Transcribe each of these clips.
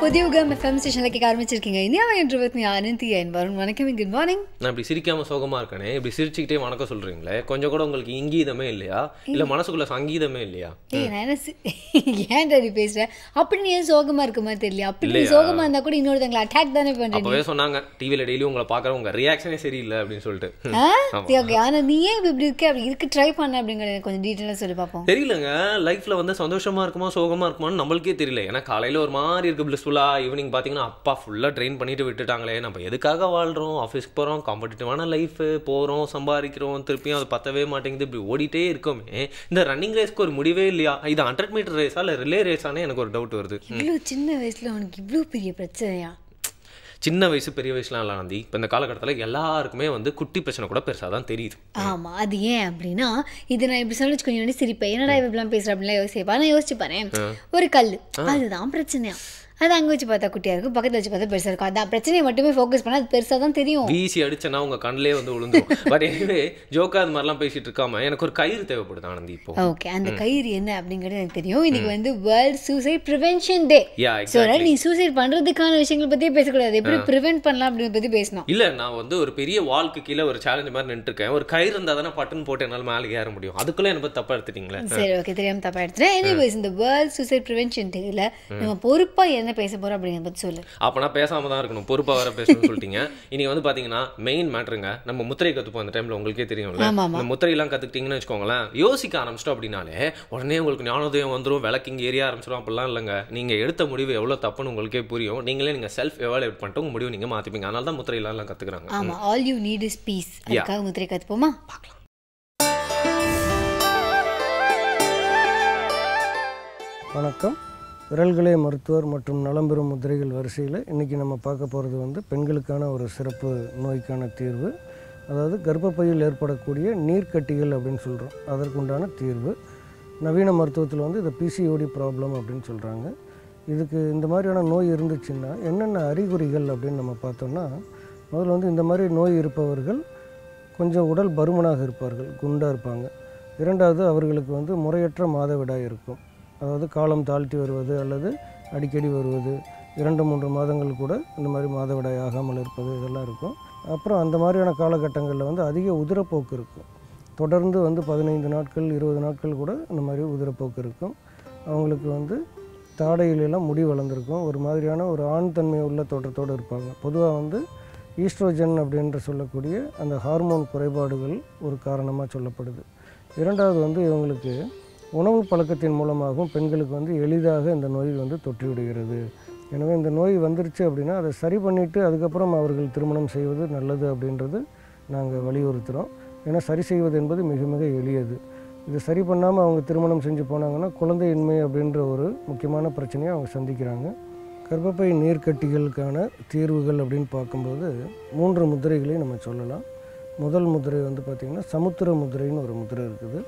உதயயுகம் FM ஸ்டேஷன்ல கேட்க ஆரம்பிச்சிருக்கீங்க. இந்தியாவை என்று ஆனந்தி என் வருண். வணக்கம், குட் மார்னிங். நான் இப்படி சிரிக்காம சோகமா இருக்கனே, இப்படி சிரிச்சுக்கிட்டே வணக்கம் சொல்றீங்களே, கொஞ்சம் கூட உங்களுக்கு இங்கீதமே இல்லையா? இல்ல மனசுக்குள்ள சங்கீதமே இல்லையா? ஏன் டாடி பேசுற? அப்படி நீ சோகமா இருக்க மாதிரி தெரியல. அப்படி நீ சோகமா இருந்தா கூட இன்னொருத்தங்களை அட்டாக் தானே பண்றீங்க. அப்பவே சொன்னாங்க டிவில டெய்லி உங்களை பாக்குறவங்க உங்க ரியாக்ஷனே சரியில்லை அப்படின்னு சொல்லிட்டு. ஓகே, ஆனா நீ ஏன் இப்படி இருக்க? அப்படி இருக்கு ட்ரை பண்ண அப்படிங்கறத கொஞ்சம் டீடைலா சொல்லி பார்ப்போம். தெரியலங்க, லைஃப்ல வந்து சந்தோஷமா இருக்குமா சோகமா இருக்குமான்னு நம்மளுக்கே தெரியல. ஏன்னா காலையில ஒரு மாதிரி இருக்கு பிளிஸ்ஃபுல்லா, ஈவினிங் பாத்தீங்கன்னா அப்பா ஃபுல்லா ட்ரெயின் பண்ணிட்டு விட்டுட்டாங்களே, நம்ம எதுக்காக வாழ்றோம், ஆஃபீஸ்க்கு போறோம், காம்படிட்டிவான லைஃப் போறோம், சம்பாதிக்கிறோம், திருப்பியும் அது பத்தவே மாட்டேங்குது, இப்படி ஓடிட்டே இருக்கோமே. இந்த ரன்னிங் ரேஸ்க்கு ஒரு முடிவே இல்லையா? இது 100 மீட்டர் ரேஸா இல்ல ரிலே ரேஸானே எனக்கு ஒரு டவுட் வருது. இவ்வளவு சின்ன வயசுல உனக்கு இவ்வளவு பெரிய பிரச்சனையா? சின்ன வயசு பெரிய வயசுலாம் இல்லை நந்தி. இப்போ இந்த காலகட்டத்தில் எல்லாருக்குமே வந்து குட்டி பிரச்சனை கூட பெருசாக தான் தெரியுது. ஆமாம், அது ஏன் அப்படின்னா, இது நான் இப்படி சொல்லி கொஞ்சம் சிரிப்பேன், என்னடா இப்படிலாம் பேசுகிறேன் அப்படின்லாம் யோசிப்பேன். நான் யோசிச்சு பாருேன், ஒரு கல் அதுதான் பிரச்சனையா, அது அங்கே வச்சு பார்த்தா குட்டியாக இருக்கும், பக்கத்தில் வச்சு பார்த்தா பெருசாக இருக்கும். அதான் பிரச்சனையை மட்டுமே ஃபோக்கஸ் பண்ணால் அது பெருசாக தான் தெரியும். வீசி அடிச்சனா உங்கள் கண்ணிலே வந்து விழுந்துடும். பட் எனவே ஜோக்கா அது மாதிரிலாம் பேசிட்டு இருக்காம எனக்கு ஒரு கயிறு தேவைப்படுது ஆனந்தி இப்போ. ஓகே, அந்த கயிறு என்ன அப்படிங்கிறது எனக்கு தெரியும். இன்னைக்கு வந்து வேர்ல்ட் சூசைட் ப்ரிவென்ஷன் டே. ஸோ நீ சூசைட் பண்ணுறதுக்கான விஷயங்கள் பற்றியே பேசக்கூடாது, எப்படி ப்ரிவென்ட் பண்ணலாம் அப்படிங்கிறத பற்றி பேசணும். இல்லை, நான் வந்து ஒரு பெரிய வால்க்கு கீழே ஒரு சேலஞ்ச் மாதிரி நின்றுருக்கேன். ஒரு கயிறு இருந்தால் தானே பட்டுன்னு போட்டு என்னால் மேலே ஏற முடியும். அதுக்குள்ளே என்ன தப்பாக எடுத்துட்டீங்களே. சரி, ஓகே, தெரியாமல் தப்பாக எடுத்துட்டேன். எனிவேஸ், இந்த வேர்ல்ட் சூசைட் ப்ரிவென்ஷன் டேல நம்ம பொறுப்பாக என்ன பேச போகிறோம் அப்படிங்கிறத சொல்லு. அப்பனா பேசாம தான் இருக்கணும், பொறுப்பா வர பேசணும்னு சொல்லிட்டீங்க. இன்னைக்கு வந்து பாத்தீங்கன்னா மெயின் மேட்டருங்க, நம்ம முத்திரை கத்துப்போம். அந்த டைம்ல உங்களுக்கே தெரியும்ல, இந்த முத்திரை எல்லாம் கத்துக்கிட்டீங்கன்னு வச்சுக்கோங்களேன், யோசிக்க ஆரம்பிச்சிட்டோம் அப்படின்னாலே உடனே உங்களுக்கு ஞானோதயம் வந்துடும், விளக்கிங்க ஏரியா ஆரம்பிச்சிடும். அப்படிலாம் இல்லைங்க, நீங்க எடுத்த முடிவு எவ்வளவு தப்புன்னு உங்களுக்கே புரியும். நீங்க செல்ஃப் எவாலுவேட் பண்ணிட்டு உங்க முடிவு நீங்க மாத்திப்பீங்க. அதனால தான் முத்திரை எல்லாம் கத்துக்கிறாங்க. ஆமா, all you need is peace. அதுக்காக முத்திரை கத்துப்போமா? பார்க்கலாம். வணக்கம். விரல்களே மருத்துவர் மற்றும் நலம்பெறும் முதிரைகள் வரிசையில் இன்றைக்கி நம்ம பார்க்க போகிறது வந்து பெண்களுக்கான ஒரு சிறப்பு நோய்க்கான தீர்வு. அதாவது கர்ப்பப்பையில் ஏற்படக்கூடிய நீர்க்கட்டிகள் அப்படின்னு சொல்கிறோம், அதற்குண்டான தீர்வு. நவீன மருத்துவத்தில் வந்து இதை பிசிஓடி ப்ராப்ளம் அப்படின்னு சொல்கிறாங்க. இதுக்கு இந்த மாதிரியான நோய் இருந்துச்சுன்னா என்னென்ன அறிகுறிகள் அப்படின்னு நம்ம பார்த்தோம்னா, முதல்ல வந்து இந்த மாதிரி நோய் இருப்பவர்கள் கொஞ்சம் உடல் பருமனாக இருப்பார்கள், குண்டாக இருப்பாங்க. இரண்டாவது, அவர்களுக்கு வந்து முறையற்ற மாதவிடாய் இருக்கும். அதாவது காலம் தாழ்த்தி வருவது அல்லது அடிக்கடி வருவது, 2-3 மாதங்கள் கூட இந்த மாதிரி மாதவிடாய் ஆகாமல் இருப்பது, இதெல்லாம் இருக்கும். அப்புறம் அந்த மாதிரியான காலகட்டங்களில் வந்து அதிக உதிரப்போக்கு இருக்கும். தொடர்ந்து வந்து 15 நாட்கள் 20 நாட்கள் கூட இந்த மாதிரி உதிரப்போக்கு இருக்கும். அவங்களுக்கு வந்து தாடையிலெல்லாம் முடி வளர்ந்துருக்கும், ஒரு மாதிரியான ஒரு ஆண் தன்மை உள்ள தோற்றத்தோடு இருப்பாங்க. பொதுவாக வந்து ஈஸ்ட்ரோஜன் அப்படின்ற சொல்லக்கூடிய அந்த ஹார்மோன் குறைபாடுகள் ஒரு காரணமாக சொல்லப்படுது. இரண்டாவது வந்து இவங்களுக்கு உணவு பழக்கத்தின் மூலமாகவும் பெண்களுக்கு வந்து எளிதாக இந்த நோய் வந்து தொற்றிவிடுகிறது. எனவே இந்த நோய் வந்துருச்சு அப்படின்னா அதை சரி பண்ணிவிட்டு அதுக்கப்புறம் அவர்கள் திருமணம் செய்வது நல்லது அப்படின்றது நாங்கள் வலியுறுத்துகிறோம். ஏன்னா சரி செய்வது என்பது மிக மிக எளியது. இது சரி பண்ணாமல் அவங்க திருமணம் செஞ்சு போனாங்கன்னா குழந்தையின்மை அப்படின்ற ஒரு முக்கியமான பிரச்சனையை அவங்க சந்திக்கிறாங்க. கர்ப்பப்பை நீர்க்கட்டிகளுக்கான தீர்வுகள் அப்படின்னு பார்க்கும்போது 3 முதிரைகளை நம்ம சொல்லலாம். முதல் முதிரை வந்து பார்த்திங்கன்னா சமுத்திர முதிரைன்னு ஒரு முதிரை இருக்குது.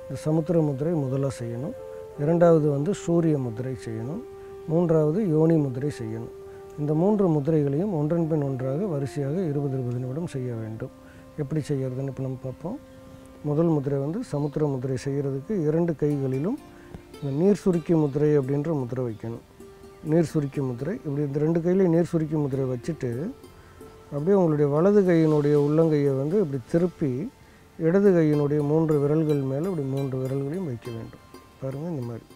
இந்த சமுத்திர முதிரை முதலாக செய்யணும். இரண்டாவது வந்து சூரிய முதிரை செய்யணும். மூன்றாவது யோனி முதிரை செய்யணும். இந்த 3 முதிரைகளையும் ஒன்றன் பின் ஒன்றாக வரிசையாக 20-20 நிமிடம் செய்ய வேண்டும். எப்படி செய்கிறதுன்னு இப்போ நம்ம பார்ப்போம். முதல் முதிரை வந்து சமுத்திர முதிரை செய்கிறதுக்கு 2 கைகளிலும் இந்த நீர் சுருக்கி முதிரை அப்படின்ற முதிரை வைக்கணும். நீர் சுருக்கி முதிரை இப்படி இந்த 2 கையிலையும் நீர் சுருக்கி முதிரை வச்சுட்டு அப்படியே உங்களுடைய வலது கையினுடைய உள்ளங்கையை வந்து இப்படி திருப்பி இடது கையினுடைய 3 விரல்கள் மேலே இப்படி 3 விரல்களையும் வைக்க வேண்டும். பாருங்கள், இந்த மாதிரி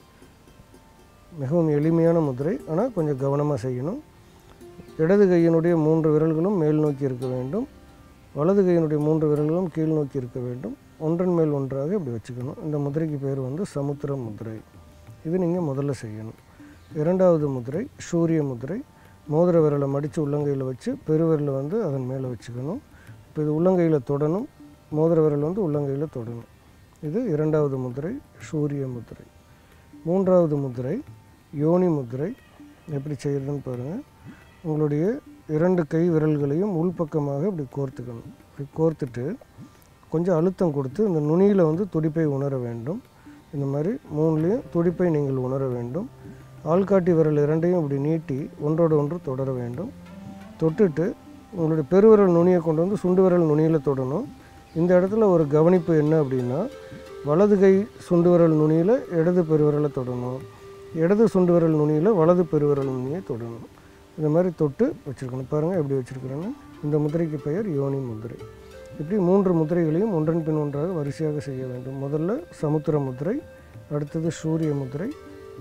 மிகவும் எளிமையான முதிரை, ஆனால் கொஞ்சம் கவனமாக செய்யணும். இடது கையினுடைய 3 விரல்களும் மேல் நோக்கி இருக்க வேண்டும், வலது கையினுடைய 3 விரல்களும் கீழ் நோக்கி இருக்க வேண்டும். ஒன்றன் மேல் ஒன்றாக இப்படி வச்சுக்கணும். இந்த முதிரைக்கு பேர் வந்து சமுத்திர முதிரை. இது நீங்கள் முதல்ல செய்யணும். இரண்டாவது முதிரை சூரிய முதிரை. மோதிர விரலை மடித்து உள்ளங்கையில் வச்சு பெருவிரலை வந்து அதன் மேலே வச்சுக்கணும். இப்போ இது உள்ளங்கையில் தொடணும், மோதிர விரல் வந்து உள்ளங்கையில் தொடணும். இது இரண்டாவது முதிரை சூரிய முதிரை. மூன்றாவது முதிரை யோனி முதிரை. எப்படி செய்கிறதுன்னு பாருங்கள். உங்களுடைய 2 கை விரல்களையும் உள்பக்கமாக இப்படி கோர்த்துக்கணும். இப்படி கோர்த்துட்டு கொஞ்சம் அழுத்தம் கொடுத்து இந்த நுனியில் வந்து துடிப்பை உணர வேண்டும். இந்த மாதிரி 3லேயும் துடிப்பை நீங்கள் உணர வேண்டும். ஆள்காட்டி விரல் 2ஐயும் இப்படி நீட்டி ஒன்றோடு ஒன்று தொடர வேண்டும். தொட்டுட்டு உங்களுடைய பெருவிரல் நுனியை கொண்டு வந்து சுண்டு விரல் நுனியில் தொடணும். இந்த இடத்துல ஒரு கவனிப்பு என்ன அப்படின்னா, வலது கை சுண்டு விரல் நுனியில் இடது பெருவிரலை தொடணும், இடது சுண்டு விரல் நுனியில் வலது பெருவிரல் நுனியை தொடணும். இந்த மாதிரி தொட்டு வச்சுருக்கணும். பாருங்கள் எப்படி வச்சுருக்கிறேன்னு. இந்த முதிரைக்கு பெயர் யோனி முதிரை. இப்படி 3 முதிரைகளையும் ஒன்றன் பின் ஒன்றாக வரிசையாக செய்ய வேண்டும். முதல்ல சமுத்திர முதிரை, அடுத்தது சூரிய முதிரை,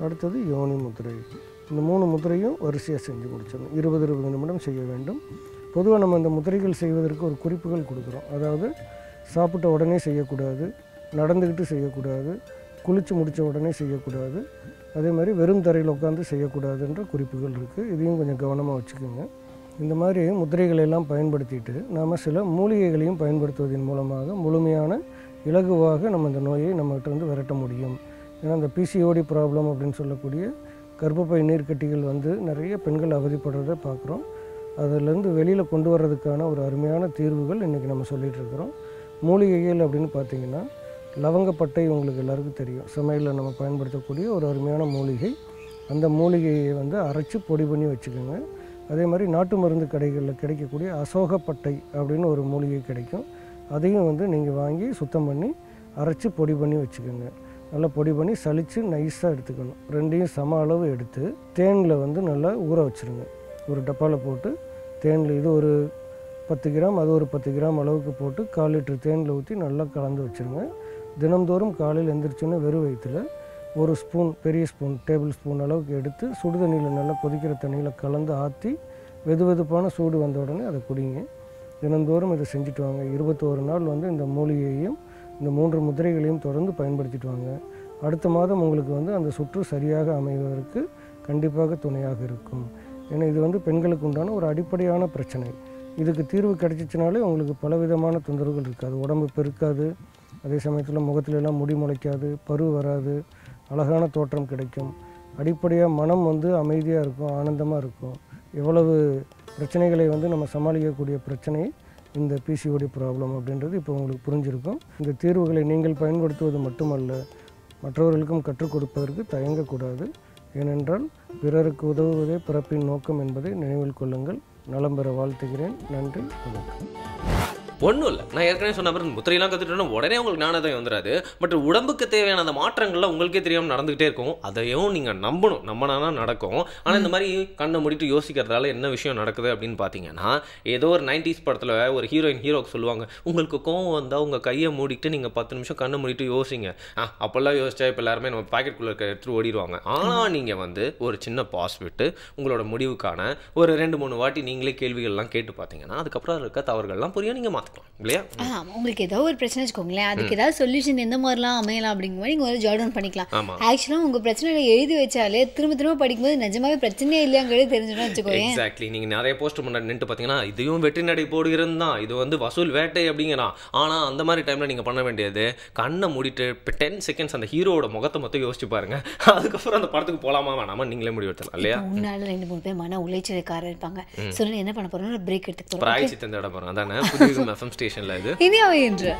அடுத்தது யோனி முதிரை. இந்த 3 முதிரையும் வரிசையாக செஞ்சு முடிச்சிடணும். 20-20 நிமிடம் செய்ய வேண்டும். பொதுவாக நம்ம இந்த முதிரைகள் செய்வதற்கு ஒரு குறிப்புகள் கொடுக்குறோம். அதாவது சாப்பிட்ட உடனே செய்யக்கூடாது, நடந்துக்கிட்டு செய்யக்கூடாது, குளித்து முடித்த உடனே செய்யக்கூடாது, அதே மாதிரி வெறும் தரையில் உட்காந்து செய்யக்கூடாதுன்ற குறிப்புகள் இருக்குது. இதையும் கொஞ்சம் கவனமாக வச்சுக்கோங்க. இந்த மாதிரி முதிரைகளை எல்லாம் பயன்படுத்திட்டு நாம் சில மூலிகைகளையும் பயன்படுத்துவதன் மூலமாக முழுமையான இலகுவாக நம்ம இந்த நோயை நம்மகிட்ட வந்து விரட்ட முடியும். ஏன்னா இந்த பிசிஓடி ப்ராப்ளம் அப்படின்னு சொல்லக்கூடிய கர்ப்பப்பை நீர்க்கட்டிகள் வந்து நிறைய பெண்கள் அவதிப்படுறதை பார்க்குறோம். அதிலேருந்து வெளியில் கொண்டு வர்றதுக்கான ஒரு அருமையான தீர்வுகள் இன்றைக்கி நம்ம சொல்லிகிட்டு இருக்கிறோம். மூலிகைகள் அப்படின்னு பார்த்திங்கன்னா லவங்கப்பட்டை உங்களுக்கு எல்லாருக்கும் தெரியும். சமையலில் நம்ம பயன்படுத்தக்கூடிய ஒரு அருமையான மூலிகை. அந்த மூலிகையை வந்து அரைச்சி பொடி பண்ணி வச்சுக்கோங்க. அதே மாதிரி நாட்டு மருந்து கடைகளில் கிடைக்கக்கூடிய அசோகப்பட்டை அப்படின்னு ஒரு மூலிகை கிடைக்கும். அதையும் வந்து நீங்கள் வாங்கி சுத்தம் பண்ணி அரைச்சி பொடி பண்ணி வச்சுக்கோங்க. நல்லா பொடி பண்ணி சலித்து நைஸாக எடுத்துக்கணும். ரெண்டையும் சம அளவு எடுத்து தேனில் வந்து நல்லா ஊற வச்சுருங்க. ஒரு டப்பாவில் போட்டு தேனில் இது ஒரு 10 கிராம், அது ஒரு 10 கிராம் அளவுக்கு போட்டு 1/4 லிட்டர் தேனில் ஊற்றி நல்லா கலந்து வச்சுருங்க. தினந்தோறும் காலையில் எந்திரிச்சோன்னே வெறும் வயிற்றில் ஒரு ஸ்பூன், பெரிய ஸ்பூன், டேபிள் ஸ்பூன் அளவுக்கு எடுத்து சுடு தண்ணியில் நல்லா கொதிக்கிற தண்ணியில் கலந்து ஆற்றி வெது வெதுப்பான சூடு வந்த உடனே அதை குடிங்க. தினந்தோறும் இதை செஞ்சுட்டு வாங்க. 21 நாள் வந்து இந்த மூலிகையையும் இந்த 3 முதிரைகளையும் தொடர்ந்து பயன்படுத்திட்டு வாங்க. அடுத்த மாதம் உங்களுக்கு வந்து அந்த சுற்று சரியாக அமைவதற்கு கண்டிப்பாக துணையாக இருக்கும். ஏன்னா இது வந்து பெண்களுக்கு உண்டான ஒரு அடிப்படையான பிரச்சனை. இதுக்கு தீர்வு கிடைச்சிச்சினாலே உங்களுக்கு பலவிதமான தொந்தரவுகள் இருக்காது. உடம்பு பெருக்காது, அதே சமயத்தில் முகத்துலலாம் முடி முளைக்காது, பரு வராது, அழகான தோற்றம் கிடைக்கும். அடிப்படையாக மனம் வந்து அமைதியாக இருக்கும், ஆனந்தமாக இருக்கும். எவ்வளவு பிரச்சனைகளை வந்து நம்ம சமாளிக்கக்கூடிய பிரச்சனை இந்த பிசிஓடி ப்ராப்ளம் அப்படின்றது இப்போ உங்களுக்கு புரிஞ்சிருக்கும். இந்த தீர்வுகளை நீங்கள் பயன்படுத்துவது மட்டுமல்ல, மற்றவர்களுக்கும் கற்றுக் கொடுப்பதற்கு தயங்கக்கூடாது. ஏனென்றால் பிறருக்கு உதவுவதே பிறப்பின் நோக்கம் என்பதை நினைவில் கொள்ளுங்கள். நலம் பெற வாழ்த்துகிறேன். நன்றி, வணக்கம். ஒன்றும் இல்லை, நான் ஏற்கனவே சொன்ன மாதிரி முத்திரையெல்லாம் கற்றுட்டோன்னா உடனே உங்களுக்கு ஞானோதயம் வந்துடாது. பட் உடம்புக்கு தேவையான அந்த மாற்றங்கள்லாம் உங்களுக்கே தெரியாமல் நடந்துகிட்டே இருக்கும். அதையும் நீங்கள் நம்பணும், நம்பினா நடக்கும். ஆனால் இந்த மாதிரி கண்ணை மூடிட்டு யோசிக்கிறதால என்ன விஷயம் நடக்குது அப்படின்னு பார்த்தீங்கன்னா, ஏதோ ஒரு 90s படத்தில் ஒரு ஹீரோக்கு சொல்லுவாங்க, உங்களுக்கு கோவம் வந்தால் உங்கள் கையை மூடிட்டு நீங்கள் 10 நிமிஷம் கண்ணை மூடிட்டு யோசிங்க. அப்போல்லாம் யோசிச்சா இப்போ எல்லாருமே நம்ம பாக்கெட்டுக்குள்ளே எடுத்துகிட்டு ஓடிடுவாங்க. ஆனால் நீங்கள் வந்து ஒரு சின்ன பாஸ் விட்டு உங்களோட முடிவுக்கான ஒரு 2-3 வாட்டி நீங்களே கேள்விகள்லாம் கேட்டு பார்த்தீங்கன்னா அதுக்கப்புறம் இருக்க தவறுகள்லாம் புரியும், நீங்கள் மாற்றிக்கலாம் இல்லையா? உங்களுக்கு ஏதாவது ஒரு பிரச்சனை வச்சுக்கோங்களேன், அதுக்கு ஏதாவது சொல்யூஷன் எந்த மாதிரிலாம் அமையலாம் அப்படிங்கிற மாதிரி நீங்கள் ஜாட் டவுன் பண்ணிக்கலாம். ஆக்சுவலாக உங்கள் பிரச்சனைகளை எழுதி வச்சாலே திரும்ப படிக்கும்போது நிஜமாவே பிரச்சனையே இல்லையாங்கிறது தெரிஞ்சுன்னு வச்சுக்கோங்க. எக்ஸாக்ட்லி. நீங்கள் நிறைய போஸ்டர் முன்னாடி நின்று பார்த்தீங்கன்னா இதுவும் வெற்றி நடை போடுகிறது தான், இது வந்து வசூல் வேட்டை அப்படிங்கிறான். ஆனால் அந்த மாதிரி டைமில் நீங்கள் பண்ண வேண்டியது கண்ணை மூடிட்டு இப்போ 10 செகண்ட்ஸ் அந்த ஹீரோட முகத்தை மொத்தம் யோசிச்சு பாருங்க. அதுக்கப்புறம் அந்த படத்துக்கு போகலாமா வேணாமா நீங்களே முடிவு எடுத்துலாம் இல்லையா? முன்னாடி 2-3 பேர் மன உளைச்சலுக்காரர் இருப்பாங்க. சொல்லி என்ன பண்ண போகிறோம், பிரேக் எடுத்துக்க போகிறோம். பிராய்ச்சி தந்த இடம் போகிறோம். அதானே புதிய எஃப்எம் ஸ்டேஷனில் இது இனியாவே என்று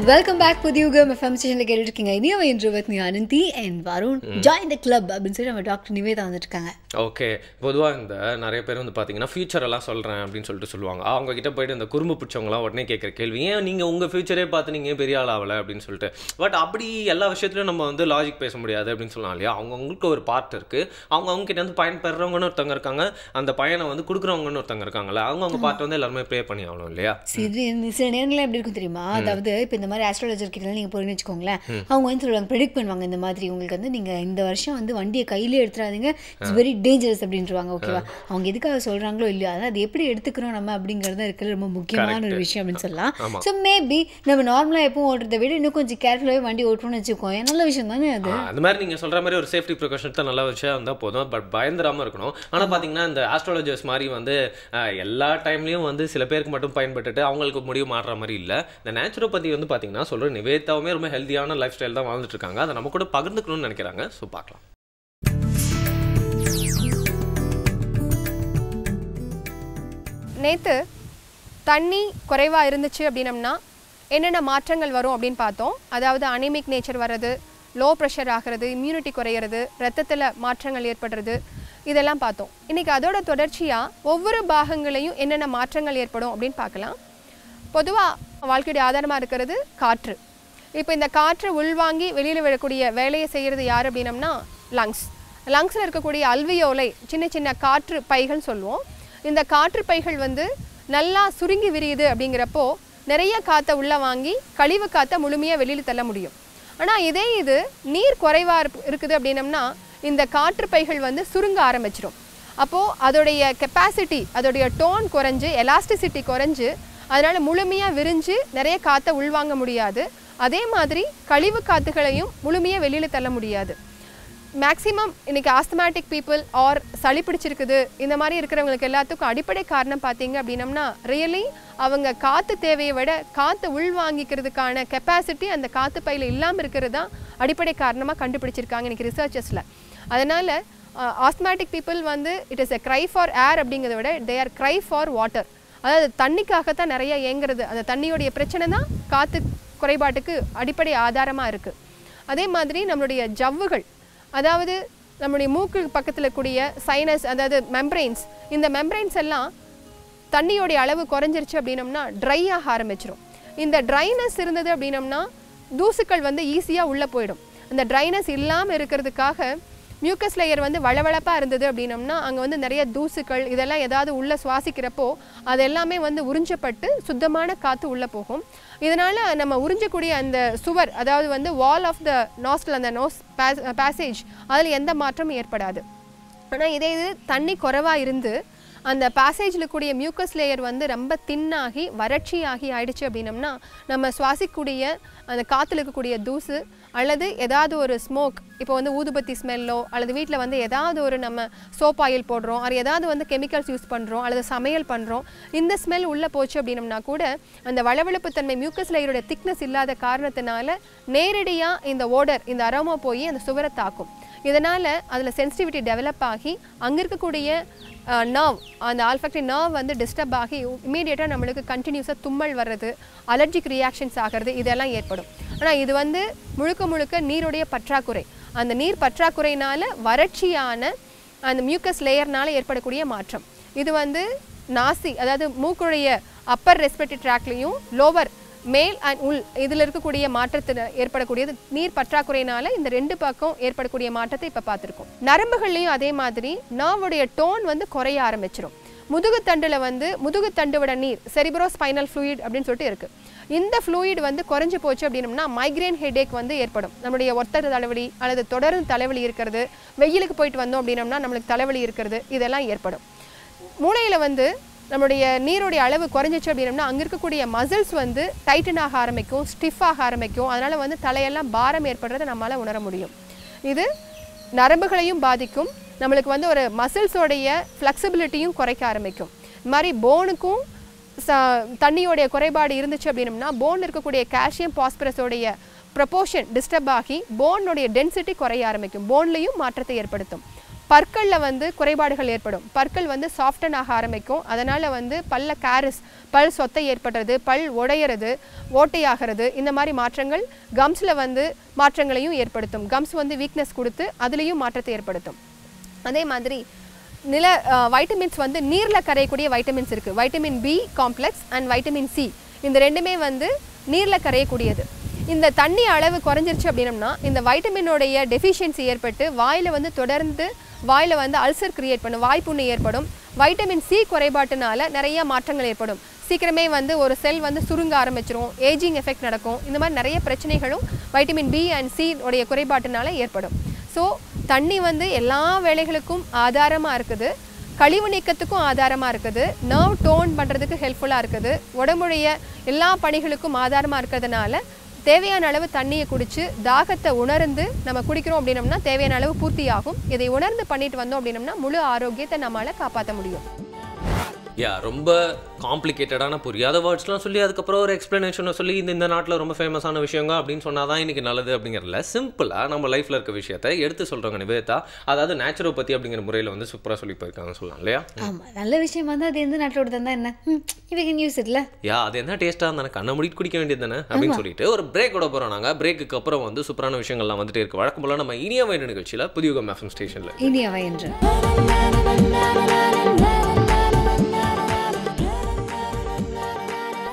வெல்கம் பேக். புதிய எஃப்எம் ஸ்டேஷனில் கேட்டுருக்கீங்க. இனியாவே என்று with Ananthi and Varun join the club அப்படின்னு சொல்லி நம்ம டாக்டர் நிவேதா வந்துருக்காங்க. ஓகே, பொதுவாக இந்த நிறைய பேர் வந்து பார்த்தீங்கன்னா ஃபியூச்சர் எல்லாம் சொல்கிறேன் அப்படின்னு சொல்லிட்டு சொல்லுவாங்க. அவங்க கிட்ட போயிட்டு இந்த குறும்பு பிடிச்சவங்களாம் உடனே கேட்குற கேள்வி, ஏன் நீங்கள் உங்கள் ஃபியூச்சரே பார்த்து நீங்கள் பெரிய ஆள் ஆகலை அப்படின்னு சொல்லிட்டு. பட் அப்படி எல்லா விஷயத்துலையும் நம்ம வந்து லாஜிக் பேச முடியாது அப்படின்னு சொல்லலாம் இல்லையா? அவங்களுக்கு ஒரு பார்ட் இருக்குது. அவங்க கிட்ட வந்து பயன் பெறுறவங்கன்னு ஒருத்தவங்க இருக்காங்க, அந்த பயனை வந்து கொடுக்குறவங்கன்னு ஒருத்தவங்க இருக்காங்கல்ல, அவங்க பார்ட் வந்து எல்லாருமே ப்ளே பண்ணி ஆகணும் இல்லையா? சில நேரங்களில் எப்படி இருக்கும் தெரியுமா? அதாவது இப்போ இந்த மாதிரி ஆஸ்ட்ராலஜர் கிட்ட நீங்கள் போறீங்கன்னு வச்சுக்கோங்களேன், அவங்க வந்து சொல்லுவாங்க, ப்ரெடிக்ட் பண்ணுவாங்க, இந்த மாதிரி உங்களுக்கு வந்து நீங்கள் இந்த வருஷம் வந்து வண்டியை கையிலே எடுத்துறாதீங்க, இட்ஸ் வெரி டேஞ்சரஸ் அப்படின்றாங்க. ஓகேவா? அவங்க எதுக்காக சொல்கிறாங்களோ இல்லையோ, அதாவது அது எப்படி எடுத்துக்கிறோம் நம்ம அப்படிங்கிறது இருக்கிறது ரொம்ப முக்கியமான ஒரு விஷயம் அப்படின்னு சொல்லலாம். ஸோ மேபி நம்ம நார்மலாக எப்பவும் ஓட்டுறதை விட இன்னும் கொஞ்சம் கேர்ஃபுல்லாகவே வண்டி ஓட்டணும்னு வச்சுக்கோங்க. நல்ல விஷயம் தானே அது. அது மாதிரி நீங்கள் சொல்கிற மாதிரி ஒரு சேஃப்டி ப்ரிகாஷன் தான் நல்ல விஷயம் இருந்தால் போதும். பட் பயந்துடாமல் இருக்கணும். ஆனால் பார்த்தீங்கன்னா இந்த ஆஸ்ட்ராலஜர்ஸ் மாதிரி வந்து எல்லா டைம்லையும் வந்து சில பேருக்கு மட்டும் பயன்பட்டுட்டு அவங்களுக்கு முடிவு மாறுற மாதிரி இல்லை. இந்த நேச்சுரோபதி வந்து பார்த்தீங்கன்னா சொல்கிற நிவேதாவுமே ரொம்ப ஹெல்த்தியான லைஃப் ஸ்டைல் தான் வாழ்ந்துட்டு இருக்காங்க. அதை நம்ம கூட பகிர்ந்துக்கணும்னு நினைக்கிறாங்க. ஸோ பார்க்கலாம். நேற்று தண்ணி குறைவாக இருந்துச்சு அப்படின்னம்னா என்னென்ன மாற்றங்கள் வரும் அப்படின்னு பார்த்தோம். அதாவது அனிமிக் நேச்சர் வர்றது, லோ ப்ரெஷர் ஆகிறது, இம்யூனிட்டி குறையிறது, ரத்தத்தில் மாற்றங்கள் ஏற்படுறது, இதெல்லாம் பார்த்தோம். இன்றைக்கி அதோட தொடர்ச்சியாக ஒவ்வொரு பாகங்களையும் என்னென்ன மாற்றங்கள் ஏற்படும் அப்படின்னு பார்க்கலாம். பொதுவாக வாழ்க்கையுடைய ஆதாரமாக இருக்கிறது காற்று. இப்போ இந்த காற்றை உள்வாங்கி வெளியில் விடக்கூடிய வேலையை செய்கிறது யார் அப்படின்னம்னா லங்ஸில் இருக்கக்கூடிய அல்வியோலை, சின்ன சின்ன காற்று பைகள் சொல்லுவோம். இந்த காற்று பைகள் வந்து நல்லா சுருங்கி விரியுது அப்படிங்கிறப்போ நிறைய காற்றை உள்ளே வாங்கி கழிவு காற்றை முழுமையாக வெளியில் தள்ள முடியும். ஆனால் இது நீர் குறைவாக இருக்குது அப்படின்னம்னா இந்த காற்று பைகள் வந்து சுருங்க ஆரம்பிச்சிடும். அப்போது அதோடைய கெப்பாசிட்டி, அதோடைய டோன் குறைஞ்சு, எலாஸ்டிசிட்டி குறைஞ்சு, அதனால் முழுமையாக விரிஞ்சு நிறைய காற்றை உள்வாங்க முடியாது. அதே மாதிரி கழிவு காற்றுகளையும் முழுமையாக வெளியில் தள்ள முடியாது. மேக்ஸிமம் இன்றைக்கி ஆஸ்தமேட்டிக் பீப்புள் ஆர் சளி பிடிச்சிருக்குது இந்த மாதிரி இருக்கிறவங்களுக்கு எல்லாத்துக்கும் அடிப்படை காரணம் பார்த்தீங்க அப்படின்னம்னா ரியலி அவங்க காற்று தேவையை விட காற்று உள்வாங்கிக்கிறதுக்கான கெப்பாசிட்டி அந்த காற்று பையில் இல்லாமல் இருக்கிறது தான் அடிப்படை காரணமாக கண்டுபிடிச்சிருக்காங்க இன்றைக்கி ரிசர்ச்சஸில். அதனால் ஆஸ்தமேட்டிக் பீப்புள் வந்து it is a cry for ஏர் அப்படிங்கிறத விட they are cry for water. அதாவது தண்ணிக்காகத்தான் நிறைய ஏங்குறது. அந்த தண்ணியோடைய பிரச்சனை தான் காற்று குறைபாட்டுக்கு அடிப்படை ஆதாரமாக இருக்குது. அதே மாதிரி நம்மளுடைய ஜவ்வுகள், அதாவது நம்முடைய மூக்கு பக்கத்தில் கூடிய சைனஸ், அதாவது மெம்பரைன்ஸ், இந்த மெம்பரைன்ஸ் எல்லாம் தண்ணியோடைய அளவு குறைஞ்சிருச்சு அப்படின்னம்னா ட்ரை ஆக ஆரம்பிச்சிடும். இந்த ட்ரைனஸ் இருந்தது அப்படின்னம்னா தூசுக்கள் வந்து ஈஸியாக உள்ளே போயிடும். அந்த ட்ரைனஸ் இல்லாமல் இருக்கிறதுக்காக மியூக்கஸ் லேயர் வந்து வளவளப்பாக இருந்தது அப்படின்னம்னா அங்கே வந்து நிறைய தூசுக்கள் இதெல்லாம் ஏதாவது உள்ளே சுவாசிக்கிறப்போ அது எல்லாமே வந்து உறிஞ்சப்பட்டு சுத்தமான காற்று உள்ளே போகும். இதனால் நம்ம உறிஞ்சக்கூடிய அந்த சுவர், அதாவது வந்து வால் ஆஃப் த நாஸ்ட்ரல், அந்த நோஸ் பேசேஜ், அதில் எந்த மாற்றமும் ஏற்படாது. ஆனால் இது தண்ணி குறைவாக இருந்து அந்த பேசேஜில் கூடிய மியூக்கஸ் லேயர் வந்து ரொம்ப தின்னாகி வறட்சியாகி ஆயிடுச்சு அப்படின்னம்னா நம்ம சுவாசிக்கக்கூடிய அந்த காற்றுல இருக்கக்கூடிய தூசு அல்லது ஏதாவது ஒரு ஸ்மோக், இப்போ வந்து ஊதுபத்தி ஸ்மெல்லோ அல்லது வீட்டில் வந்து ஏதாவது ஒரு நம்ம சோப் ஆயில் போடுறோம், அது ஏதாவது வந்து கெமிக்கல்ஸ் யூஸ் பண்ணுறோம் அல்லது சமையல் பண்ணுறோம், இந்த ஸ்மெல் உள்ளே போச்சு அப்படின்னம்னா கூட அந்த வளவளப்பு தன்மை மியூக்கஸ் லேயரோட திக்னஸ் இல்லாத காரணத்தினால நேரடியாக இந்த ஓடர், இந்த அரோமா போய் அந்த சுவரை தாக்கும். இதனால் அதில் சென்சிட்டிவிட்டி டெவலப் ஆகி அங்கே இருக்கக்கூடிய நர்வ், அந்த ஆல்ஃபாக்டரி நர்வ் வந்து டிஸ்டர்ப் ஆகி இமீடியட்டாக நம்மளுக்கு கண்டினியூஸாக தும்மல் வர்றது, அலர்ஜிக் ரியாக்ஷன்ஸ் ஆகிறது இதெல்லாம் ஏற்படும். ஆனால் இது வந்து முழுக்க முழுக்க நீருடைய பற்றாக்குறை. அந்த நீர் பற்றாக்குறையினால் வறட்சியான அந்த மியூக்கஸ் லேயர்னால் ஏற்படக்கூடிய மாற்றம். இது வந்து நாசி, அதாவது மூக்குடைய அப்பர் ரெஸ்பிரேட்டரி ட்ராக்லையும் லோவர் மேல் அண்ட் உள் இதில் இருக்கக்கூடிய மாற்றத்தில் ஏற்படக்கூடியது நீர் பற்றாக்குறையினால இந்த ரெண்டு பக்கம் ஏற்படக்கூடிய மாற்றத்தை இப்போ பார்த்துருக்கோம். நரம்புகள்லையும் அதே மாதிரி நர்வுடைய டோன் வந்து குறைய ஆரம்பிச்சிடும். முதுகுத்தண்டில் வந்து முதுகுத்தண்டுவிட நீர், செரிப்ரோஸ்பைனல் ஃப்ளூயிட் அப்படின்னு சொல்லிட்டு இருக்குது. இந்த ஃப்ளூயிட் வந்து குறைஞ்சி போச்சு அப்படின்னம்னா மைக்ரேன் ஹெடேக் வந்து ஏற்படும். நம்மளுடைய ஒத்தர தலைவலி அல்லது தொடரும் தலைவலி இருக்கிறது, வெயிலுக்கு போயிட்டு வந்தோம் அப்படின்னம்னா நம்மளுக்கு தலைவலி இருக்கிறது, இதெல்லாம் ஏற்படும். மூளையில் வந்து நம்மளுடைய நீருடைய அளவு குறைஞ்சிச்சு அப்படின்னம்னா அங்கே இருக்கக்கூடிய மசில்ஸ் வந்து டைட்டன் ஆக ஆரம்பிக்கும், ஸ்டிஃபாக ஆரம்பிக்கும். அதனால் வந்து தலையெல்லாம் பாரம் ஏற்படுறதை நம்மளால் உணர முடியும். இது நரம்புகளையும் பாதிக்கும். நம்மளுக்கு வந்து ஒரு மசில்ஸோடைய ஃப்ளெக்சிபிலிட்டியும் குறைக்க ஆரம்பிக்கும். இது மாதிரி போனுக்கும் தண்ணியோடைய குறைபாடு இருந்துச்சு அப்படின்னம்னா போன் இருக்கக்கூடிய கால்சியம் பாஸ்பரஸோடைய ப்ரொபோர்ஷன் டிஸ்டர்ப் ஆகி போனுடைய டென்சிட்டி குறைய ஆரம்பிக்கும். போன்லேயும் மாற்றத்தை ஏற்படுத்தும். பற்களில் வந்து குறைபாடுகள் ஏற்படும். பற்கள் வந்து சாஃப்டன் ஆக ஆரம்பிக்கும். அதனால் வந்து பல்ல கேரிஸ், பல் சொத்தை ஏற்படுறது, பல் உடையிறது, ஓட்டையாகிறது, இந்த மாதிரி மாற்றங்கள் கம்ஸில் வந்து மாற்றங்களையும் ஏற்படுத்தும். கம்ஸ் வந்து வீக்னஸ் கொடுத்து அதுலேயும் மாற்றத்தை ஏற்படுத்தும். அதே மாதிரி வைட்டமின்ஸ் வந்து நீரில் கரையக்கூடிய வைட்டமின்ஸ் இருக்குது. Vitamin B complex and vitamin C, இந்த ரெண்டுமே வந்து நீரில் கரையக்கூடியது. இந்த தண்ணி அளவு குறைஞ்சிருச்சு அப்படின்னம்னா இந்த வைட்டமினோடைய டெஃபிஷியன்சி ஏற்பட்டு வாயில் வந்து தொடர்ந்து வாயில் வந்து அல்சர் கிரியேட் பண்ணும், வாய்ப்புண்ணு ஏற்படும். வைட்டமின் சி குறைபாட்டுனால நிறைய மாற்றங்கள் ஏற்படும். சீக்கிரமே வந்து ஒரு செல் வந்து சுருங்க ஆரம்பிச்சிரும், ஏஜிங் எஃபெக்ட் நடக்கும். இந்த மாதிரி நிறைய பிரச்சனைகளும் வைட்டமின் பி அண்ட் சி உடைய குறைபாட்டுனால ஏற்படும். ஸோ தண்ணி வந்து எல்லா வேலைகளுக்கும் ஆதாரமாக இருக்குது, கழிவு நீக்கத்துக்கும் ஆதாரமாக இருக்குது, நர்வ் டோன் பண்ணுறதுக்கு ஹெல்ப்ஃபுல்லாக இருக்குது, உடம்புடைய எல்லா பணிகளுக்கும் ஆதாரமாக இருக்கிறதுனால தேவையான அளவு தண்ணியை குடித்து தாகத்தை உணர்ந்து நம்ம குடிக்கிறோம் அப்படின்னம்னா தேவையான அளவு பூர்த்தி ஆகும். இதை உணர்ந்து பண்ணிட்டு வந்தோம் அப்படின்னம்னா முழு ஆரோக்கியத்தை நம்மளால் காப்பாற்ற முடியும். ரொம்ப காம்ப்ளிகேட்டடான புரியாத வேர்ட்ஸ்லாம் சொல்லி அதுக்கப்புறம் ஒரு எக்ஸ்ப்ளனேஷனை சொல்லி இந்த நாட்டில் ரொம்ப ஃபேமஸான விஷயங்க அப்படின்னு சொன்னால் தான் இன்றைக்கி நல்லது அப்படிங்கிறதுல சிம்பிளாக நம்ம லைஃப்பில் இருக்க விஷயத்தை எடுத்து சொல்கிறவங்க நிவேதா, அதாவது நேச்சுரோபதி அப்படிங்கிற முறையில் வந்து சூப்பராக சொல்லி போயிருக்காங்க சொல்லலாம் இல்லையா? ஆமாம், நல்ல விஷயமா தான். அது எந்த நாட்டோட தந்தா என்ன இவங்க நியூஸ் இல்லை அது என்ன டேஸ்ட்டாக இருந்தானே கண்ணை முடிட்டு குடிக்க வேண்டியது தானே அப்படின்னு சொல்லிட்டு ஒரு பிரேக்கோட போகிறோம். நாங்கள் பிரேக்குக்கு அப்புறம் வந்து சூப்பரான விஷயங்கள்லாம் வந்துட்டு இருக்கு. வழக்கம் போல் நம்ம இனிய வயது நிகழ்ச்சியில் புதிய எஃப்எம் ஸ்டேஷனில் இனிய வயன்று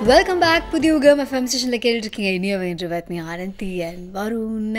வெல்கம் பேக். புதிய யுகம் எஃப்எம் ஸ்டேஷனில் கேட்டுருக்கீங்க. இனியவை என்று வத்னி ஆனந்தி அண்ட் வருண்.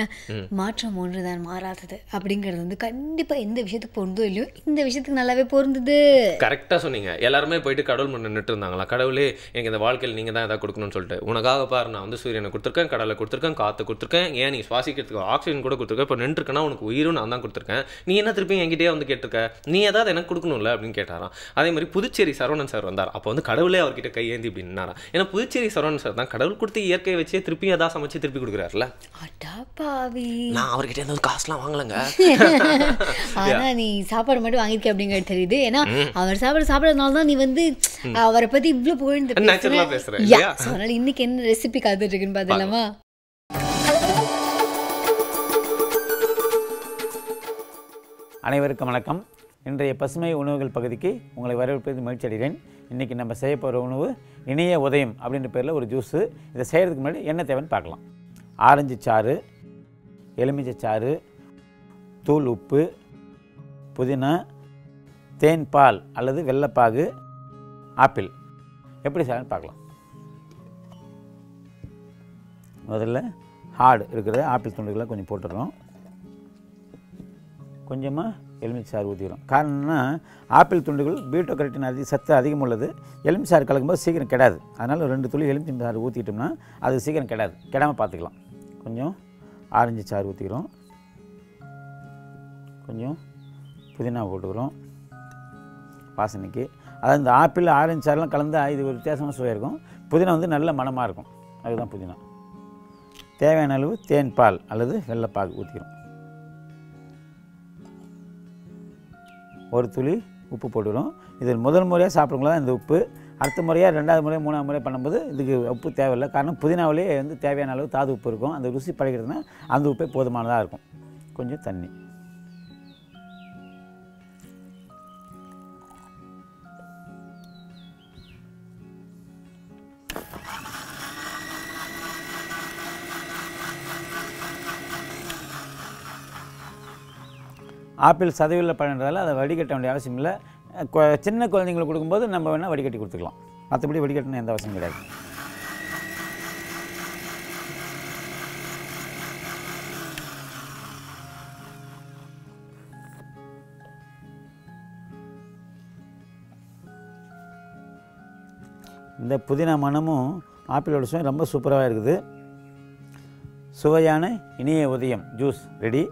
மாற்றம் ஒன்றுதான் மாறாதது அப்படிங்கிறது வந்து கண்டிப்பாக எந்த விஷயத்துக்கு பொருந்தோ இல்லையோ இந்த விஷயத்துக்கு நல்லாவே பொருந்தது. கரெக்டாக சொன்னீங்க. எல்லாருமே போயிட்டு கடவுள் முன்ன நின்று இருந்தாங்களா, கடவுளே எனக்கு இந்த வாழ்க்கையில் நீங்கள் தான் எதாவது கொடுக்கணும்னு சொல்லிட்டு. உனக்காக பாரு, நான் வந்து சூரியனை கொடுத்துருக்கேன், கடலை கொடுத்துருக்கேன், காற்று கொடுத்துருக்கேன், ஏன் நீ சுவாசிக்கிறதுக்கு ஆக்சிஜன் கூட கொடுத்துருக்கேன், இப்போ நின்றுருக்கேன்னா உனக்கு உயிரும் நான் தான் கொடுத்துருக்கேன், நீ என்ன திருப்பி என்கிட்டயே வந்து கேட்டிருக்க, நீ ஏதாவது எனக்கு கொடுக்கணும்ல அப்படின்னு கேட்டாராம். அதே மாதிரி புதுச்சேரி சரவணன் சார் வந்தார். அப்போ வந்து கடவுளே அவர்கிட்ட கையேந்தி அப்படின்னாரா. ஏன்னா புதுச்சேரி சரவணன் சார் தான் கடவுள் கொடுத்து இயற்கையை வச்சே திருப்பி ஏதாவது சமைச்சு திருப்பி கொடுக்குறாருல. நான் அவர்கிட்ட எந்த காசுலாம் வாங்கலங்க. ஆனா நீ சாப்பாடு மட்டும் வாங்கிருக்க அப்படிங்கிறது தெரியுது. ஏன்னா அவர் சாப்பிடறதுனால தான் நீ வந்து அவரை பத்தி இவ்வளவு புகழ்ந்து நேச்சுரலா பேசுறேன். அதனால இன்னைக்கு என்ன ரெசிபி காத்துட்டு இருக்குன்னு பாத்தலாமா? அனைவருக்கும் வணக்கம். இன்றைய பசுமை உணவுகள் பகுதிக்கு உங்களை வரவேற்பது மகிழ்ச்சி அடைகிறேன். இன்றைக்கி நம்ம செய்ய போகிற உணவு இனிய உதயம் அப்படின்ற பேரில் ஒரு ஜூஸு. இதை செய்கிறதுக்கு முன்னாடி என்ன தேவைன்னு பார்க்கலாம். ஆரஞ்சு சாறு, எலுமிச்சை சாறு, தூள் உப்பு, புதினா, தேன் பால் அல்லது வெள்ளைப்பாகு, ஆப்பிள். எப்படி செய்யலாம்னு பார்க்கலாம். முதல்ல ஹார்டு இருக்கிற ஆப்பிள் துண்டுகளை கொஞ்சம் போட்டுடுறோம். கொஞ்சமாக எலுமிச்சை சாறு ஊற்றிக்கிறோம். காரணம்னா ஆப்பிள் துண்டுகள் பீட்டோ கரோட்டின் சத்து அதிகம் உள்ளது. எலுமிச்சை சாறு கலக்கும்போது சீக்கிரம் கெடாது. அதனால் 2 துளி எலுமிச்சை சாறு ஊற்றிட்டோம்னா அது சீக்கிரம் கெடாது, கெடாமல் பார்த்துக்கலாம். கொஞ்சம் ஆரஞ்சு சாறு ஊற்றிக்கிறோம். கொஞ்சம் புதினா போட்டுக்கிறோம் வாசனைக்கு. அதாவது இந்த ஆப்பிள் ஆரஞ்சு சாறுலாம் கலந்து இது ஒரு வித்தியாசமாக சுவையாக இருக்கும். புதினா வந்து நல்ல மணமாக இருக்கும், அதுதான் புதினா. தேவையான அளவு தேன் பால் அல்லது வெள்ளைப்பாகு ஊற்றிக்கிறோம். ஒரு துளி உப்பு போட்டுக்கிறோம். இது முதல் முறையாக சாப்பிட்றவங்களா தான் இந்த உப்பு. அடுத்த முறையாக 2வது முறை 3வது முறை பண்ணும்போது இதுக்கு உப்பு தேவையில்லை. காரணம் புதினாவிலே வந்து தேவையான அளவு தாது உப்பு இருக்கும். அந்த ருசி பழகிறதுனா அந்த உப்பே போதுமானதாக இருக்கும். கொஞ்சம் தண்ணி. ஆப்பிள் சதவீத பழன்றதால அதை வடிகட்ட வேண்டிய அவசியம் இல்லை. சின்ன குழந்தைங்களுக்கு கொடுக்கும்போது நம்ம வேணால் வடிகட்டி கொடுத்துக்கலாம். மற்றபடி வடிகட்டணும் எந்த அவசியம் கிடையாது. இந்த புதினா மணமும் ஆப்பிளோட சுவை ரொம்ப சூப்பராக இருக்குது. சுவையான இனிய உதயம் ஜூஸ் ரெடி.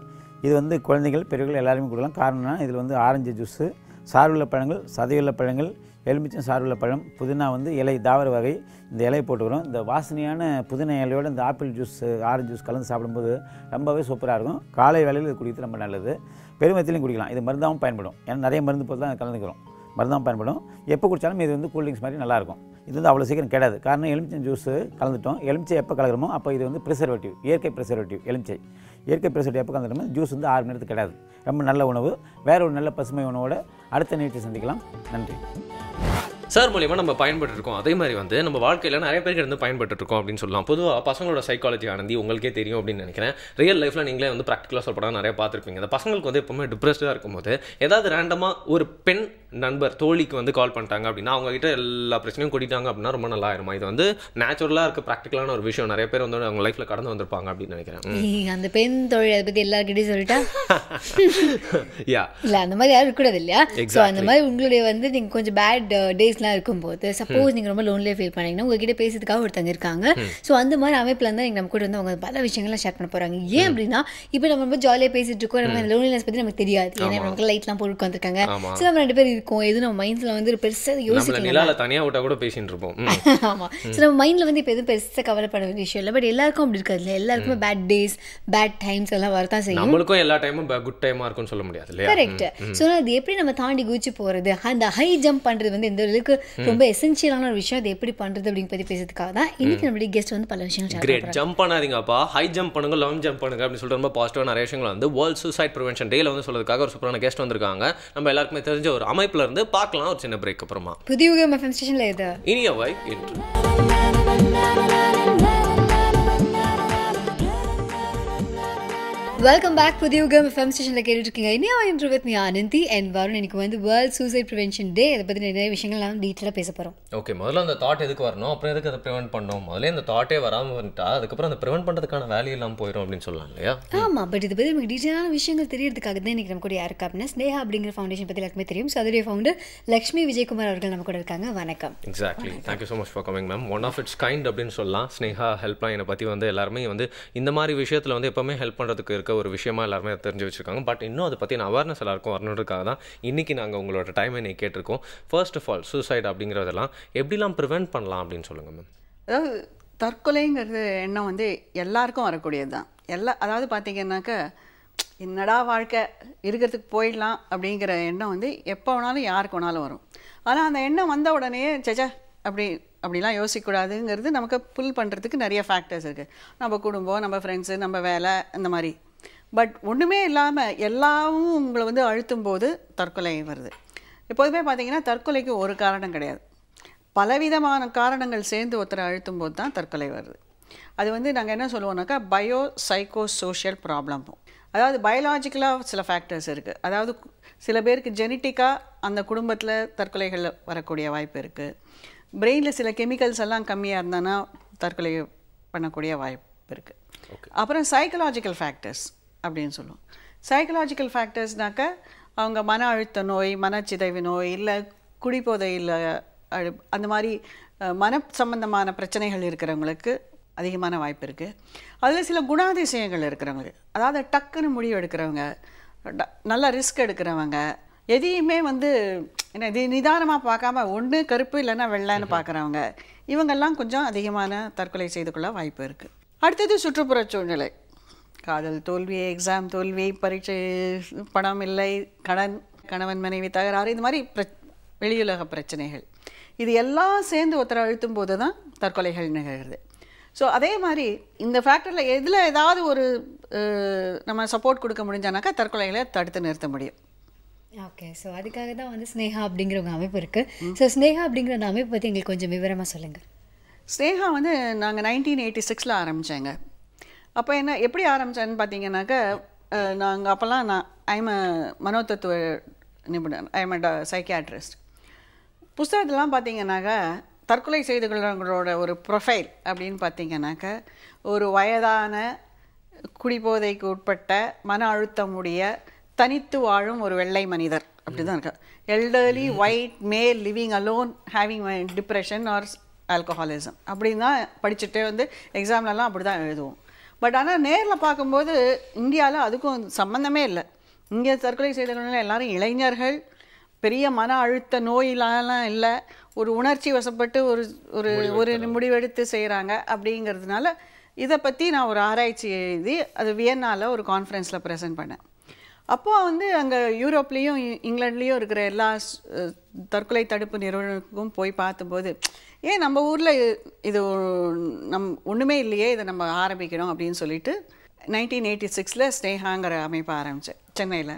இது வந்து குழந்தைகள் பெரியவர்கள் எல்லாருமே கொடுக்கலாம். காரணம்னா இதில் வந்து ஆரஞ்சு ஜூஸு, சாறுள்ள பழங்கள், சதையுள்ள பழங்கள், எலுமிச்சம் சாறுள்ள பழம், புதினா வந்து இலை தாவர வகை. இந்த இலையை போட்டுக்கிறோம். இந்த வாசனையான புதினா இலையோடு இந்த ஆப்பிள் ஜூஸ், ஆரஞ்சு ஜூஸ் கலந்து சாப்பிடும்போது ரொம்பவே சூப்பராக இருக்கும். காலை வேளையில் இது குடிக்கிறது ரொம்ப நல்லது. பெருமத்திலையும் குடிக்கலாம். இது மருந்தாகவும் பயன்படும். ஏன்னா நிறைய மருந்து போட்டு தான் கலந்துக்கிறோம். மருந்தாகவும் பயன்படும். எப்போ குடித்தாலும் இது வந்து கூல்ட்ரிங்க்ஸ் மாதிரி நல்லாயிருக்கும். இது வந்து அவ்வளோ சீக்கிரம் கிடையாது. காரணம் எலுமிச்சை ஜூஸு கலந்துட்டோம். எலுமிச்சை எப்போ கலக்கிறோமோ அப்போ இது வந்து ப்ரிசர்வேட்டிவ், இயற்கை ப்ரிசர்வேட்டிவ். எலுமிச்சை இயற்கை ப்ரிசர்வேட்டிவ் எப்போ கலந்துட்டோமோ ஜூஸ் வந்து 6 மணி நேரத்துக்கு கிடையாது. ரொம்ப நல்ல உணவு. வேறு ஒரு நல்ல பசுமை உணவோட அடுத்த நிகழ்ச்சி சந்திக்கலாம். நன்றி. சார் மூலியமாக நம்ம பயன்பட்டு இருக்கோம். அதே மாதிரி வந்து நம்ம வாழ்க்கையில் நிறைய பேருக்கு இருந்து பயன்பட்டு இருக்கோம் அப்படின்னு சொல்லலாம். பொதுவாக பசங்களோட சைக்காலஜி ஆனந்தி உங்களுக்கே தெரியும் அப்படின்னு நினைக்கிறேன். ரியல் லைஃப்பில் நீங்களே வந்து ப்ராக்டிக்கலாக சொல்லப்படாத நிறைய பார்த்துருப்பீங்க. இந்த பசங்களுக்கு வந்து எப்பவுமே டிப்ரெஸ்டாக இருக்கும்போது ஏதாவது ரேண்டமாக ஒரு பெண் நண்பர் தோழிக்கு வந்து கால் பண்ணிட்டாங்க அப்படின்னா அவங்ககிட்ட எல்லா பிரச்சனையும் கூட்டிட்டாங்க அப்படின்னா ரொம்ப நல்லா ஆயிருமா. இது வந்து நேச்சுரலாக இருக்க ப்ராக்டிக்கலான ஒரு விஷயம். நிறைய பேர் வந்து அவங்க லைஃப்பில் கடந்து வந்திருப்பாங்க அப்படின்னு நினைக்கிறேன். அந்த பெண் தோழி அதை பற்றி எல்லாருக்கிட்டையும் சொல்லிட்டா யா இல்லை அந்த மாதிரி யாரும் இருக்கக்கூடாது இல்லையா? ஸோ அந்த மாதிரி உங்களுடைய வந்து நீங்கள் கொஞ்சம் பேட் டேஸ்லாம் இருக்கும்போது சப்போஸ் நீங்கள் ரொம்ப லோன்லியாக ஃபீல் பண்ணீங்கன்னா உங்ககிட்ட பேசுறதுக்காக ஒருத்தங்க இருக்காங்க. ஸோ அந்த மாதிரி அமைப்பில் இருந்தால் நீங்கள் நம்ம கூட வந்து அவங்க பல விஷயங்கள்லாம் ஷேர் பண்ண போகிறாங்க. ஏன் அப்படின்னா இப்போ நம்ம ரொம்ப ஜாலியாக பேசிட்டு இருக்கோம். நம்ம அந்த லோன்லினஸ் பற்றி நமக்கு தெரியாது. ஏன்னா நமக்கு லைட்லாம் போட்டு வந்திருக்காங்க. ஸோ நம்ம 2 பேர் இருக்கோம். எதுவும் நம்ம மைண்ட்ஸில் வந்து பெருசாக யோசிக்கலாம். தனியாக விட்டா கூட பேசிட்டு இருப்போம். ஆமாம். ஸோ நம்ம மைண்டில் வந்து இப்போ எதுவும் பெருசாக கவலைப்பட வேண்டிய விஷயம் இல்லை. பட் எல்லாருக்கும் அப்படி இருக்காது இல்லை. எல்லாருக்குமே பேட் டேஸ், பேட் டைம்ஸ் எல்லாம் வரதான் செய்யும். நம்மளுக்கும் எல்லா டைமும் குட் டைமாக இருக்கும்னு சொல்ல முடியாது இல்லையா? கரெக்ட். ஸோ அது எப்படி நம்ம தாண்டி குதிச்சு போகிறது, அந்த ஹை ஜம்ப் பண்ணுறது வந்து எந்த அளவுக்கு ரொம்ப எசென்ஷியலான ஒரு விஷயம். அதை எப்படி பண்ணுறது அப்படின்னு பற்றி பேசுறதுக்காக தான் இன்னைக்கு நம்மளுடைய கெஸ்ட் வந்து பல விஷயங்கள். கிரேட். ஜம்ப் பண்ணாதீங்கப்பா, ஹை ஜம்ப் பண்ணுங்க, லாங் ஜம்ப் பண்ணுங்க அப்படின்னு சொல்லிட்டு ரொம்ப பாசிட்டிவாக நிறைய விஷயங்கள் வந்து வேர்ல்ட் சூசைட் ப்ரிவென்ஷன் டேல வந்து சொல்றதுக்காக ஒரு சூப்பரான கெஸ்ட் வந்திருக்காங்க. நம்ம எல்லாருக்குமே தெரிஞ்ச ஒரு அமைப்புல இருந்து பார்க்கலாம் ஒரு சின்ன பிரேக் அப்புறமா. புதிய யுகம் எஃப்எம் ஸ்டேஷன்ல இது இனியவை என்று வெல்கம் பேக் புதிய யுகம் எஃப்எம் ஸ்டேஷனில் கேட்டுருக்கீங்க. இன்னும் இன்ட்ரு with me Anandhi and Varun. எனக்கு வந்து வேர்ல்ட் சூசைட் ப்ரிவென்ஷன் டே. அதை பற்றி நிறைய விஷயங்கள் நான் டீட்டெயிலாக பேச போகிறோம். ஓகே, முதல்ல அந்த தாட் எதுக்கு வரணும், அப்புறம் எதுக்கு அதை ப்ரிவென்ட் பண்ணணும். முதல்ல இந்த தாட்டே வராமல் வந்துட்டா அதுக்கப்புறம் அந்த ப்ரிவென்ட் பண்ணுறதுக்கான வேல்யூ இல்லாமல் போயிடும் அப்படின்னு சொல்லலாம் இல்லையா? ஆமாம், பட் இதை பற்றி நமக்கு டீட்டெயிலான விஷயங்கள் தெரியறதுக்காக தான் இன்றைக்கி நம்ம கூட யாருக்கு அப்படின்னா ஸ்னேஹா அப்படிங்கிற ஃபவுண்டேஷன் பற்றி எல்லாருக்குமே தெரியும். ஸோ அதோடைய ஃபவுண்டர் லக்ஷ்மி விஜயகுமார் அவர்கள் நம்ம கூட இருக்காங்க. வணக்கம். Exactly, thank you so much for coming ma'am. One of its kind அப்படின்னு சொல்லலாம். ஸ்னேஹா ஹெல்ப்லைனை பற்றி வந்து எல்லாருமே வந்து இந்த மாதிரி விஷயத்தில் வந்து எப்போவுமே ஹெல்ப் பண்ணுறதுக்கு இருக்க ஒரு விஷயமா எல்லாருமே தெரிஞ்சு வச்சுருக்காங்க. பட் இன்னும் அதை பற்றி அவேர்னஸ் எல்லாருக்கும் வரணுன்றதுக்காக தான் இன்றைக்கி நாங்கள் உங்களோட டைமை நீ கேட்டிருக்கோம். ஃபர்ஸ்ட் ஆஃப் ஆல் சூசைட் அப்படிங்கிறதெல்லாம் எப்படிலாம் ப்ரிவென்ட் பண்ணலாம் அப்படின்னு சொல்லுங்கள் மேம். அதாவது தற்கொலைங்கிறது எண்ணம் வந்து எல்லாருக்கும் வரக்கூடியது தான். அதாவது பார்த்தீங்கன்னாக்கா என்னடா வாழ்க்கை இருக்கிறதுக்கு போயிடலாம் அப்படிங்கிற எண்ணம் வந்து எப்போ வேணாலும் யாருக்கு வேணாலும் வரும். ஆனால் அந்த எண்ணம் வந்த உடனே சச்சா அப்படிலாம் யோசிக்கக்கூடாதுங்கிறது நமக்கு புல் பண்ணுறதுக்கு நிறைய ஃபேக்டர்ஸ் இருக்குது. நம்ம குடும்பம், நம்ம ஃப்ரெண்ட்ஸு, நம்ம வேலை, அந்த மாதிரி. பட் ஒன்றுமே இல்லாமல் எல்லாமும் உங்களை வந்து அழுத்தும் போது தற்கொலை வருது. எப்போதுமே பார்த்தீங்கன்னா தற்கொலைக்கு ஒரு காரணம் கிடையாது, பலவிதமான காரணங்கள் சேர்ந்து ஒருத்தரை அழுத்தும் போது தான் தற்கொலை வருது. அது வந்து நாங்கள் என்ன சொல்லுவோம்னாக்கா பயோ சைக்கோ சோஷியல் ப்ராப்ளம். அதாவது பயாலாஜிக்கலாக சில ஃபேக்டர்ஸ் இருக்குது. அதாவது சில பேருக்கு ஜெனட்டிக்காக அந்த குடும்பத்தில் தற்கொலைகள் வரக்கூடிய வாய்ப்பு இருக்குது. பிரெயினில் சில கெமிக்கல்ஸ் எல்லாம் கம்மியாக இருந்தானா தற்கொலை பண்ணக்கூடிய வாய்ப்பு இருக்குது. அப்புறம் சைக்கலாஜிக்கல் ஃபேக்டர்ஸ் அப்படின்னு சொல்லுவோம். சைக்கலாஜிக்கல் ஃபேக்டர்ஸ்னாக்கா அவங்க மன அழுத்த நோய், மனச்சிதைவு நோய், இல்லை குடிபோதையில் அந்த மாதிரி மன சம்பந்தமான பிரச்சனைகள் இருக்கிறவங்களுக்கு அதிகமான வாய்ப்பு இருக்குது. அதில் சில குணாதிசயங்கள் இருக்கிறவங்களுக்கு, அதாவது டக்குன்னு முடிவு எடுக்கிறவங்க, நல்ல ரிஸ்க் எடுக்கிறவங்க, எதையுமே வந்து என்ன நிதானமாக பார்க்காம ஒன்று கருப்பு இல்லைன்னா வெள்ளைன்னு பார்க்குறவங்க, இவங்கெல்லாம் கொஞ்சம் அதிகமான தற்கொலை செய்து கொள்ள வாய்ப்பு இருக்குது. அடுத்தது சுற்றுப்புற சூழ்நிலை. காதல் தோல்வி, எக்ஸாம் தோல்வி, பரீட்சை, பணம் இல்லை, கணவன் மனைவி தகராறு, இந்த மாதிரி வெளியுலக பிரச்சனைகள், இது எல்லாம் சேர்ந்து ஒருத்தரை அழுத்தும் போது தான் தற்கொலைகள் நிகழ்கிறது. ஸோ அதே மாதிரி இந்த ஃபேக்டரில் எதில் ஏதாவது ஒரு நம்ம சப்போர்ட் கொடுக்க முடிஞ்சானாக்கா தற்கொலைகளை தடுத்து நிறுத்த முடியும். ஓகே, ஸோ அதுக்காக தான் வந்து ஸ்னேஹா அப்படிங்கிற ஒரு அமைப்பு இருக்குது. ஸோ ஸ்னேஹா அப்படிங்கிற அந்த அமைப்பு பற்றி எங்களுக்கு கொஞ்சம் விவரமாக சொல்லுங்கள். ஸ்னேஹா வந்து நாங்கள் 1986 ஆரம்பித்தேங்க. அப்போ எப்படி ஆரம்பித்தேன்னு பார்த்தீங்கன்னாக்கா, நாங்கள் அப்போல்லாம் ஐம் மனோதத்துவ நிபுணர், ஐம் சைக்கியாட்ரிஸ்ட். புஸ்தகத்தெலாம் பார்த்தீங்கன்னாக்கா தற்கொலை செய்து கொள்கிறவங்களோட ஒரு ப்ரொஃபைல் அப்படின்னு பார்த்தீங்கன்னாக்கா, ஒரு வயதான குடிபோதைக்கு உட்பட்ட மன அழுத்தம் உடைய தனித்து வாழும் ஒரு வெள்ளை மனிதர் அப்படி தான் இருக்கா. எல்டர்லி ஒயிட் மேல் living alone having depression R alcoholism அப்படின்னு தான் படிச்சுட்டே வந்து எக்ஸாம்லலாம் அப்படி தான் எழுதுவோம். பட் ஆனால் நேரில் பார்க்கும்போது இந்தியாவில் அதுக்கும் சம்மந்தமே இல்லை. இங்கே தற்கொலை செய்தவர்கள் எல்லாரும் இளைஞர்கள், பெரிய மன அழுத்த நோயிலாம் இல்லை, ஒரு உணர்ச்சி வசப்பட்டு ஒரு ஒரு ஒரு முடிவெடுத்து செய்கிறாங்க. அப்படிங்கிறதுனால இதை பற்றி நான் ஒரு ஆராய்ச்சி எழுதி அது வியன்னாவில் ஒரு கான்ஃபரன்ஸில் ப்ரெசென்ட் பண்ணேன். அப்போது வந்து அங்கே யூரோப்லேயும் இங்கிலாண்ட்லேயும் இருக்கிற எல்லா தற்கொலை தடுப்பு நிறுவனங்களுக்கும் போய் பார்த்தும்போது, ஏன் நம்ம ஊரில் இது ஒன்றுமே இல்லையே, இதை நம்ம ஆரம்பிக்கணும் அப்படின்னு சொல்லிட்டு 1986 ஸ்னேஹாங்கிற அமைப்பை ஆரம்பித்தேன் சென்னையில்.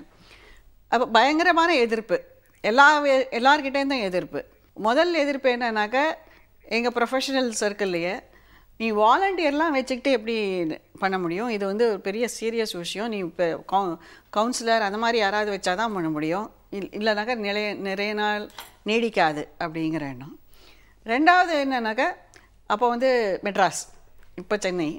அப்போ பயங்கரமான எதிர்ப்பு, எல்லார்கிட்டேருந்தும் எதிர்ப்பு. முதல் எதிர்ப்பு என்னன்னாக்கா, எங்கள் ப்ரொஃபஷனல் சர்க்கிள்லையே நீ வாலண்டியர்லாம் வச்சுக்கிட்டு எப்படி பண்ண முடியும், இது வந்து ஒரு பெரிய சீரியஸ் விஷயம், நீ இப்போ கவுன்சிலர் அந்த மாதிரி யாராவது வச்சா தான் பண்ண முடியும், இல்லைனாக்கா நிறைய நாள் நீடிக்காது அப்படிங்கிற எண்ணம். ரெண்டாவது என்னன்னாக்கா, அப்போ வந்து மெட்ராஸ், இப்போ சென்னை,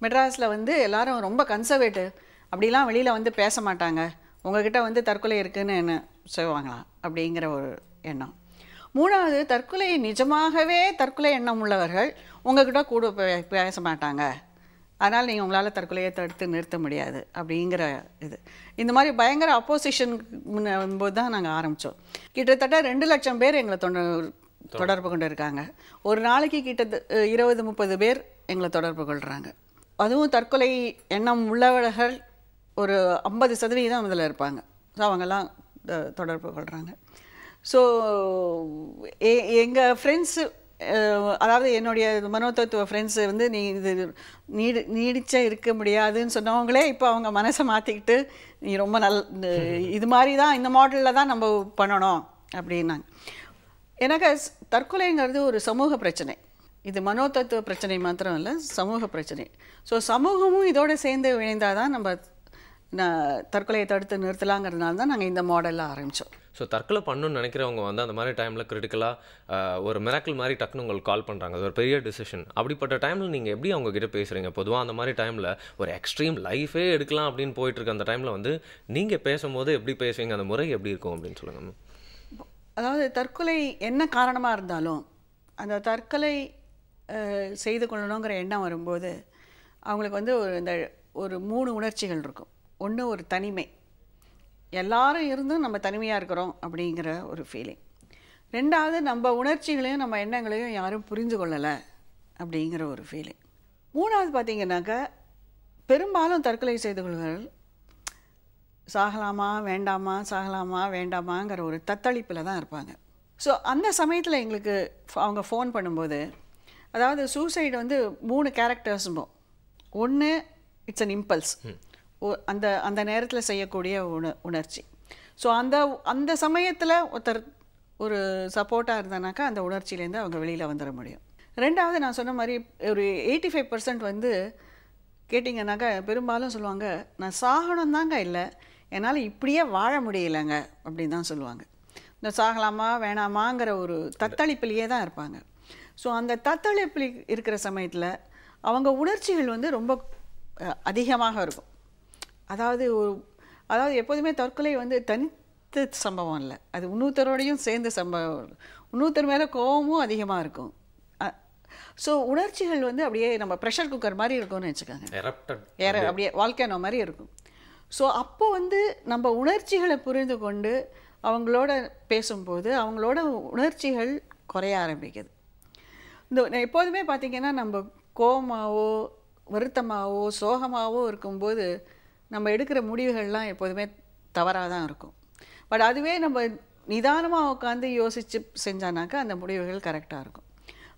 மெட்ராஸில் வந்து எல்லோரும் ரொம்ப கன்சர்வேட்டிவ், அப்படிலாம் வெளியில் வந்து பேச மாட்டாங்க, உங்கள்கிட்ட வந்து தற்கொலை இருக்குதுன்னு என்ன செய்வாங்களா அப்படிங்கிற ஒரு எண்ணம். மூணாவது, தற்கொலை நிஜமாகவே தற்கொலை எண்ணம் உள்ளவர்கள் உங்கள்கிட்ட கூட பேச மாட்டாங்க, அதனால் நீங்கள் உங்களால் தற்கொலையை தடுத்து நிறுத்த முடியாது அப்படிங்கிற இது. இந்த மாதிரி பயங்கர அப்போசிஷன் போது தான் நாங்கள் ஆரம்பித்தோம். கிட்டத்தட்ட 2 லட்சம் பேர் எங்களை தொடர்பு கொண்டு இருக்காங்க. ஒரு நாளைக்கு கிட்டத்தட்ட 20-30 பேர் எங்களை தொடர்பு கொள்கிறாங்க. அதுவும் தற்கொலை எண்ணம் உள்ளவர்கள் ஒரு 50% அதில் இருப்பாங்க. ஸோ அவங்கெல்லாம் தொடர்பு கொள்கிறாங்க. ஸோ எங்கள் ஃப்ரெண்ட்ஸு, அதாவது என்னுடைய மனோதத்துவ ஃப்ரெண்ட்ஸு வந்து இது நீடிச்சா இருக்க முடியாதுன்னு சொன்னவங்களே இப்போ அவங்க மனசை மாற்றிக்கிட்டு நீ ரொம்ப இது மாதிரி தான், இந்த மாடலில் தான் நம்ம பண்ணணும் அப்படின்னாங்க. எனக்கு தற்கொலைங்கிறது ஒரு சமூக பிரச்சனை, இது மனோதத்துவ பிரச்சனை மாத்திரம் இல்லை, சமூக பிரச்சனை. ஸோ சமூகமும் இதோடு சேர்ந்து இணைந்தால் தான் நம்ம தற்கொலையை தடுத்து நிறுத்தலாங்கிறதுனால தான் நாங்கள் இந்த மாடலில் ஆரம்பித்தோம். ஸோ தற்கொலை பண்ணணும்னு நினைக்கிறவங்க வந்து அந்த மாதிரி டைமில் கிரிட்டிக்கலாக ஒரு மிராக்கிள் மாதிரி டக்குன்னு உங்களுக்கு கால் பண்ணுறாங்க, அது ஒரு பெரிய டிசிஷன். அப்படிப்பட்ட டைமில் நீங்கள் எப்படி அவங்கக்கிட்ட பேசுகிறீங்க? பொதுவாக அந்த மாதிரி டைமில் ஒரு எக்ஸ்ட்ரீம் லைஃபே எடுக்கலாம் அப்படின்னு போயிட்டுருக்க அந்த டைமில் வந்து நீங்கள் பேசும்போது எப்படி பேசுவீங்க, அந்த முறை எப்படி இருக்கும் அப்படின்னு சொல்லுங்கள். அதாவது தற்கொலை என்ன காரணமாக இருந்தாலும் அந்த தற்கொலை செய்து கொள்ளணுங்கிற எண்ணம் வரும்போது அவங்களுக்கு வந்து ஒரு 3 உணர்ச்சிகள் இருக்கும். ஒன்று ஒரு தனிமை, எல்லாரும் இருந்தும் நம்ம தனிமையாக இருக்கிறோம் அப்படிங்கிற ஒரு ஃபீலிங். ரெண்டாவது நம்ம உணர்ச்சிகளையும் நம்ம எண்ணங்களையும் யாரும் புரிந்து கொள்ளலை அப்படிங்கிற ஒரு ஃபீலிங். மூணாவது பார்த்திங்கனாக்கா பெரும்பாலும் தற்கொலை செய்து கொள்வர்கள் சாகலாமா வேண்டாமா சாகலாமா வேண்டாமாங்கிற ஒரு தத்தளிப்பில் தான் இருப்பாங்க. ஸோ அந்த சமயத்தில் எங்களுக்கு அவங்க ஃபோன் பண்ணும்போது, அதாவது சூசைடு வந்து 3 கேரக்டர்ஸும். ஒன்று இட்ஸ் அன் இம்பல்ஸ், அந்த அந்த நேரத்தில் செய்யக்கூடிய உணர்ச்சி. ஸோ அந்த சமயத்தில் ஒருத்தர் ஒரு சப்போர்ட்டாக இருந்தானாக்கா அந்த உணர்ச்சியிலேருந்து அவங்க வெளியில் வந்துட முடியும். ரெண்டாவது நான் சொன்ன மாதிரி ஒரு 85% வந்து கேட்டிங்கனாக்கா பெரும்பாலும் சொல்லுவாங்க, நான் சாகணும் தாங்க இல்லை, என்னால் இப்படியே வாழ முடியலைங்க அப்படின்னு தான் சொல்லுவாங்க. இந்த சாகலாமா வேணாமாங்கிற ஒரு தத்தளிப்பிலேயே தான் இருப்பாங்க. ஸோ அந்த தத்தளிப்பில் இருக்கிற சமயத்தில் அவங்க உணர்ச்சிகள் வந்து ரொம்ப அதிகமாக இருக்கும். அதாவது எப்போதுமே தற்கொலை வந்து தனித்து சம்பவம் இல்லை, அது இன்னொருத்தரோடையும் சேர்ந்து சம்பவம். இன்னொருத்தர் மேலே கோபமும் அதிகமாக இருக்கும். ஸோ உணர்ச்சிகள் வந்து அப்படியே நம்ம ப்ரெஷர் குக்கர் மாதிரி இருக்கும்னு வச்சுக்கோங்க, அப்படியே வால்கானோ மாதிரி இருக்கும். ஸோ அப்போ வந்து நம்ம உணர்ச்சிகளை புரிந்து கொண்டு அவங்களோட பேசும்போது அவங்களோட உணர்ச்சிகள் குறைய ஆரம்பிக்குது. எப்போதுமே பார்த்திங்கன்னா நம்ம கோபமாகவோ வருத்தமாகவோ சோகமாகவோ இருக்கும்போது நம்ம எடுக்கிற முடிவுகள்லாம் எப்போதுமே தவறாக தான் இருக்கும். பட் அதுவே நம்ம நிதானமாக உட்காந்து யோசித்து செஞ்சானாக்கா அந்த முடிவுகள் கரெக்டாக இருக்கும்.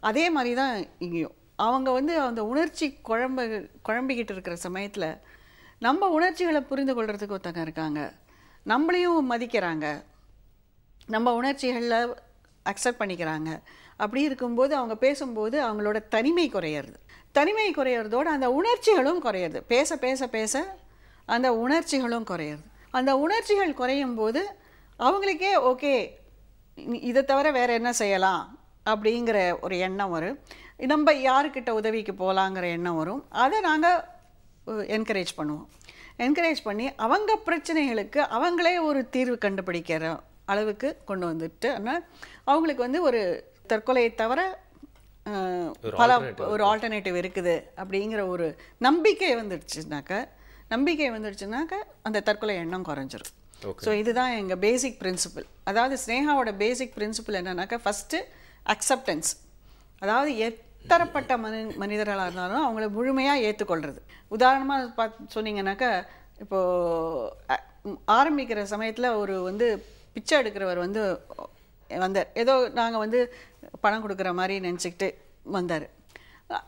அதே மாதிரி தான் இங்கேயும் அவங்க வந்து அந்த உணர்ச்சி குழம்பிக்கிட்டு இருக்கிற சமயத்தில் நம்ம உணர்ச்சிகளை புரிந்து கொள்கிறதுக்கு ஒருத்தங்க இருக்காங்க, நம்மளையும் மதிக்கிறாங்க, நம்ம உணர்ச்சிகளில் அக்செப்ட் பண்ணிக்கிறாங்க. அப்படி இருக்கும்போது அவங்க பேசும்போது அவங்களோட தனிமை குறையிறதோடு அந்த உணர்ச்சிகளும் குறையிறது. பேச பேச பேச அந்த உணர்ச்சிகளும் குறையிறது. அந்த உணர்ச்சிகள் குறையும் போது அவங்களுக்கே ஓகே இதை தவிர வேறு என்ன செய்யலாம் அப்படிங்கிற ஒரு எண்ணம் வரும். நம்ம யாருக்கிட்ட உதவிக்கு போகலாங்கிற எண்ணம் வரும். அதை நாங்கள் என்கரேஜ் பண்ணுவோம். என்கரேஜ் பண்ணி அவங்க பிரச்சனைகளுக்கு அவங்களே ஒரு தீர்வு கண்டுபிடிக்கிற அளவுக்கு கொண்டு வந்துட்டு, ஆனால் அவங்களுக்கு வந்து ஒரு தற்கொலையை தவிர ஒரு ஆல்டர்னேட்டிவ் இருக்குது அப்படிங்கிற ஒரு நம்பிக்கை வந்துடுச்சுனாக்கா அந்த தற்கொலை எண்ணம் குறைஞ்சிரும். ஸோ இதுதான் எங்கள் பேசிக் பிரின்சிபிள். அதாவது ஸ்னேகாவோட பேசிக் பிரின்சிபிள் என்னன்னாக்கா ஃபஸ்ட்டு அக்செப்டன்ஸ். அதாவது எத்தரப்பட்ட மனிதர்களாக இருந்தாலும் அவங்கள முழுமையாக ஏற்றுக்கொள்கிறது. உதாரணமாக சொன்னீங்கன்னாக்கா இப்போது ஆரம்பிக்கிற சமயத்தில் ஒரு வந்து பிச்சை எடுக்கிறவர் வந்து வந்தார். ஏதோ நாங்கள் வந்து பணம் கொடுக்குற மாதிரி நினச்சிக்கிட்டு வந்தார்.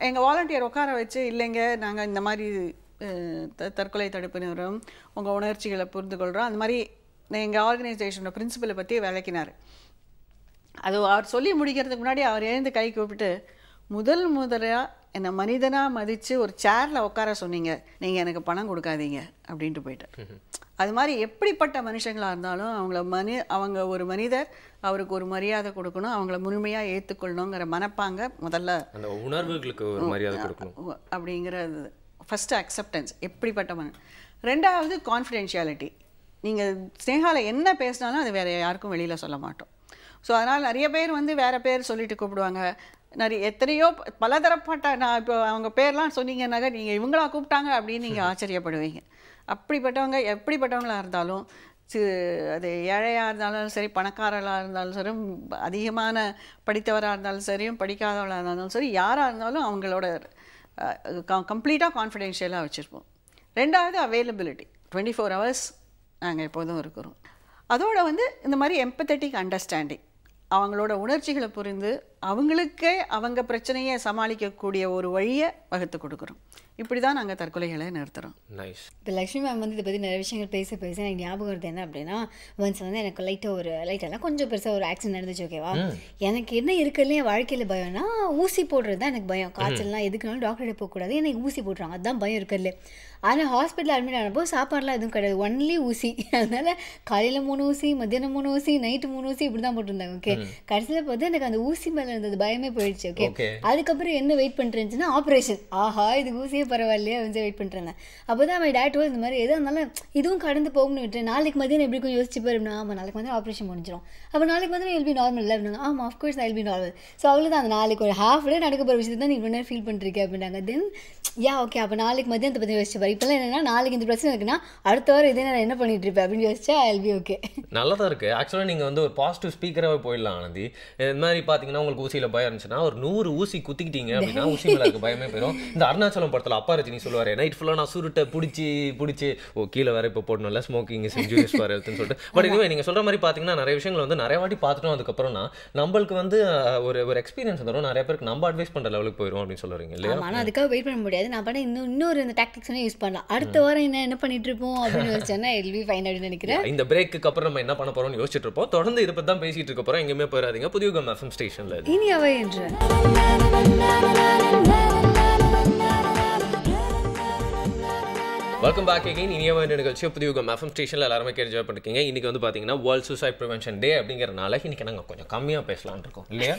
எங்கள் வாலண்டியர் உட்கார வச்சு, இல்லைங்க நாங்கள் இந்த மாதிரி தற்கொலை தடுப்பு நிறுவனம், உங்கள் உணர்ச்சிகளை புரிந்து கொள்கிறோம், அந்த மாதிரி எங்கள் ஆர்கனைசேஷனோட பிரின்சிபலை பற்றி விளக்கினார். அது அவர் சொல்லி முடிக்கிறதுக்கு முன்னாடி அவர் எழுந்து கை கூப்பிட்டு, முதலாக என்னை மனிதனாக மதித்து ஒரு சேரில் உட்கார சொன்னீங்க, நீங்கள் எனக்கு பணம் கொடுக்காதீங்க அப்படின்ட்டு போயிட்டார். அது மாதிரி எப்படிப்பட்ட மனுஷங்களாக இருந்தாலும் அவங்க ஒரு மனிதர், அவருக்கு ஒரு மரியாதை கொடுக்கணும், அவங்கள முழுமையாக ஏற்றுக்கொள்ளணுங்கிற மனப்பாங்க முதல்ல, அந்த உணர்வுகளுக்கு ஒரு மரியாதை கொடுக்கணும் அப்படிங்கிறது ஃபஸ்ட்டு அக்செப்டன்ஸ். எப்படிப்பட்ட ரெண்டாவது கான்ஃபிடென்ஷியாலிட்டி. நீங்கள் ஸ்னேகாவில் என்ன பேசினாலும் அது வேறு யாருக்கும் வெளியில் சொல்ல மாட்டோம். ஸோ அதனால் நிறைய பேர் வந்து வேறு பேர் சொல்லிட்டு கூப்பிடுவாங்க. எத்தனையோ பலதரப்பட்ட, நான் இப்போ அவங்க பேர்லாம் சொன்னீங்கன்னாக்கா நீங்கள் இவங்களா கூப்பிட்டாங்க அப்படின்னு நீங்கள் ஆச்சரியப்படுவீங்க. அப்படிப்பட்டவங்க எப்படிப்பட்டவங்களாக இருந்தாலும், அது ஏழையாக இருந்தாலும் சரி, பணக்காரர்களாக இருந்தாலும் சரி, அதிகமான படித்தவராக இருந்தாலும் சரியும் படிக்காதவர்களாக இருந்தாலும் சரி, யாராக இருந்தாலும் அவங்களோட கம்ப்ளீட்டாக கான்ஃபிடென்ஷியலாக வச்சுருப்போம். ரெண்டாவது அவைலபிலிட்டி, 24 hours நாங்கள் எப்போதும் இருக்கிறோம். அதோடு வந்து இந்த மாதிரி எம்பத்தட்டிக் அண்டர்ஸ்டாண்டிங், அவங்களோட உணர்ச்சிகளை புரிந்து அவங்களுக்கே அவங்க பிரச்சனையை சமாளிக்கக்கூடிய ஒரு வழியை வகுத்து கொடுக்குறோம். இப்படி தான் நாங்கள் தற்கொலைகளை நிறுத்துகிறோம். நைஸ். இப்போ லக்ஷ்மி மேம் வந்து இதை பற்றி நிறைய விஷயங்கள் பேச எனக்கு ஞாபகம் வருது என்ன அப்படின்னா, ஒன்ஸ் வந்து எனக்கு லைட்டெல்லாம் கொஞ்சம் பெருசாக ஒரு ஆக்சிடென்ட் நடந்துச்சு. ஓகேவா, எனக்கு என்ன இருக்குல்லையே வாழ்க்கையில் பயம்னா ஊசி போடுறது தான் எனக்கு பயம். காய்ச்சல்லாம் எதுக்குனாலும் டாக்டர்கிட்ட போகக்கூடாது, எனக்கு ஊசி போட்டுறாங்க, அதுதான் பயம் இருக்குல்ல. ஆனால் ஹாஸ்பிட்டல் அட்மிட் ஆனப்போ சாப்பாடுலாம் எதுவும் கிடையாது, ஒன்லி ஊசி. அதனால காலையில் 3 ஊசி, மத்தியானம் 3 ஊசி, நைட்டு 3 ஊசி, இப்படி தான் போட்டிருந்தாங்க. ஓகே, கடைசியில் பார்த்து எனக்கு அந்த ஊசி மேலே இருந்தது பயமே போயிடுச்சு. ஓகே, அதுக்கப்புறம் என்ன வெயிட் பண்ணிருந்துச்சுன்னா ஆப்ரேஷன். ஆஹா, இது ஊசியே பரவாயில்லையே வந்து வெயிட் பண்ணுறேன். அப்போ தான் அவன் டேட்டோ இந்த மாதிரி எதாக இருந்தாலும் இதுவும் கடந்து போகணும்னு விட்டுறேன். நாளைக்கு மதியம் எப்படி கொஞ்சம் யோசிச்சு போயிருந்தா, ஆமாம் நாளைக்கு மதியம் ஆப்ரேஷன் முடிஞ்சிடும், அப்போ நாளைக்கு மதியம் எல்பி நார்மல் இல்லை அப்படின்னா, ஆமாம் ஆஃப்கோர்ஸ் எல்பி நார்மல். ஸோ அவ்வளோதான், அந்த நாளைக்கு ஒரு ஹாஃப் டே நடக்க போகிற விஷயத்தை தான் நீ இவ்வளோ நேரம் ஃபீல் பண்ணிருக்கேன் அப்படின்னாங்க. தென் ஓகே, அப்போ நாளைக்கு மதியத்தை பற்றி யோசிச்சு பாரு. இப்போலாம் என்னன்னா, நாளைக்கு இந்த பிரச்சனை இருக்குன்னா அடுத்த வாரம் இதே நான் என்ன பண்ணிட்டு இருப்பேன் அப்படின்னு யோசிச்சா எல்பி ஓகே. நல்லா தான் இருக்குது. ஆக்சுவலாக நீங்கள் வந்து ஒரு பாசிட்டிவ் ஸ்பீக்கராகவே போயிடலாம் ஆனந்தி. இது மாதிரி பார்த்தீங்கன்னா உங்களுக்கு ஊசியில் பயம் இருந்துச்சுன்னா ஒரு 100 ஊசி குத்திக்கிட்டீங்க அப்படின்னா ஊசி மேலே இருக்க பயமே போயிடும். இந்த அருணாச்சலம் படத்தில் அப்பா ரஜினி சொல்லுவார், நைட் ஃபுல்லாக நான் சுருட்டை பிடிச்சி கீழே வேற இப்போ போடணும்ல, ஸ்மோக்கிங் இஸ் இன்ஜூரியஸ் ஃபார் ஹெல்த்னு சொல்லிட்டு. பட் இதுவே நீங்கள் சொல்கிற மாதிரி பார்த்தீங்கன்னா நிறைய விஷயங்கள் வந்து நிறைய வாட்டி பார்த்துட்டோம். அதுக்கப்புறம்னா நம்மளுக்கு வந்து ஒரு எக்ஸ்பீரியன்ஸ் வந்துடும், நிறைய பேருக்கு நம்ம அட்வைஸ் பண்ணுற லெவலுக்கு போயிடும் அப்படின்னு சொல்லுறீங்க இல்லையா? ஆனால் அதுக்காக வெயிட் பண்ண முடியாது. நான் பண்ண இன்னொரு இந்த டாக்டிக்ஸ் யூஸ் பண்ணலாம். அடுத்த வாரம் என்ன பண்ணிட்டு இருப்போம் அப்படின்னு யோசிச்சேன்னா எல்வி ஃபைன் அப்படின்னு நினைக்கிறேன். இந்த பிரேக்கு அப்புறம் நம்ம என்ன பண்ண போறோம்னு யோசிச்சுட்டு இருப்போம். தொடர்ந்து இதை பற்றி தான் பேசிட்டு இருக்க போறோம். எங்கேயுமே போயிடாதீங்க. புதிய யுகம் எஃப்எம் ஸ்டேஷன்ல இனி அவை என்று வெல்கம் பேக் அகைன். இனியவா நிகழ்ச்சி புதிய யுகம் எஃப்எம் ஸ்டேஷனில் எல்லாருமே என்ஜாய் பண்ணிருக்கீங்க. இன்னைக்கு வந்து பார்த்தீங்கன்னா வேர்ல்ட் சூசைட் ப்ரிவென்ஷன் டே அப்படிங்கிறனால இன்னைக்கு நாங்கள் கொஞ்சம் கம்மியாக பேசலாம்னு இருக்கோம் இல்லையா?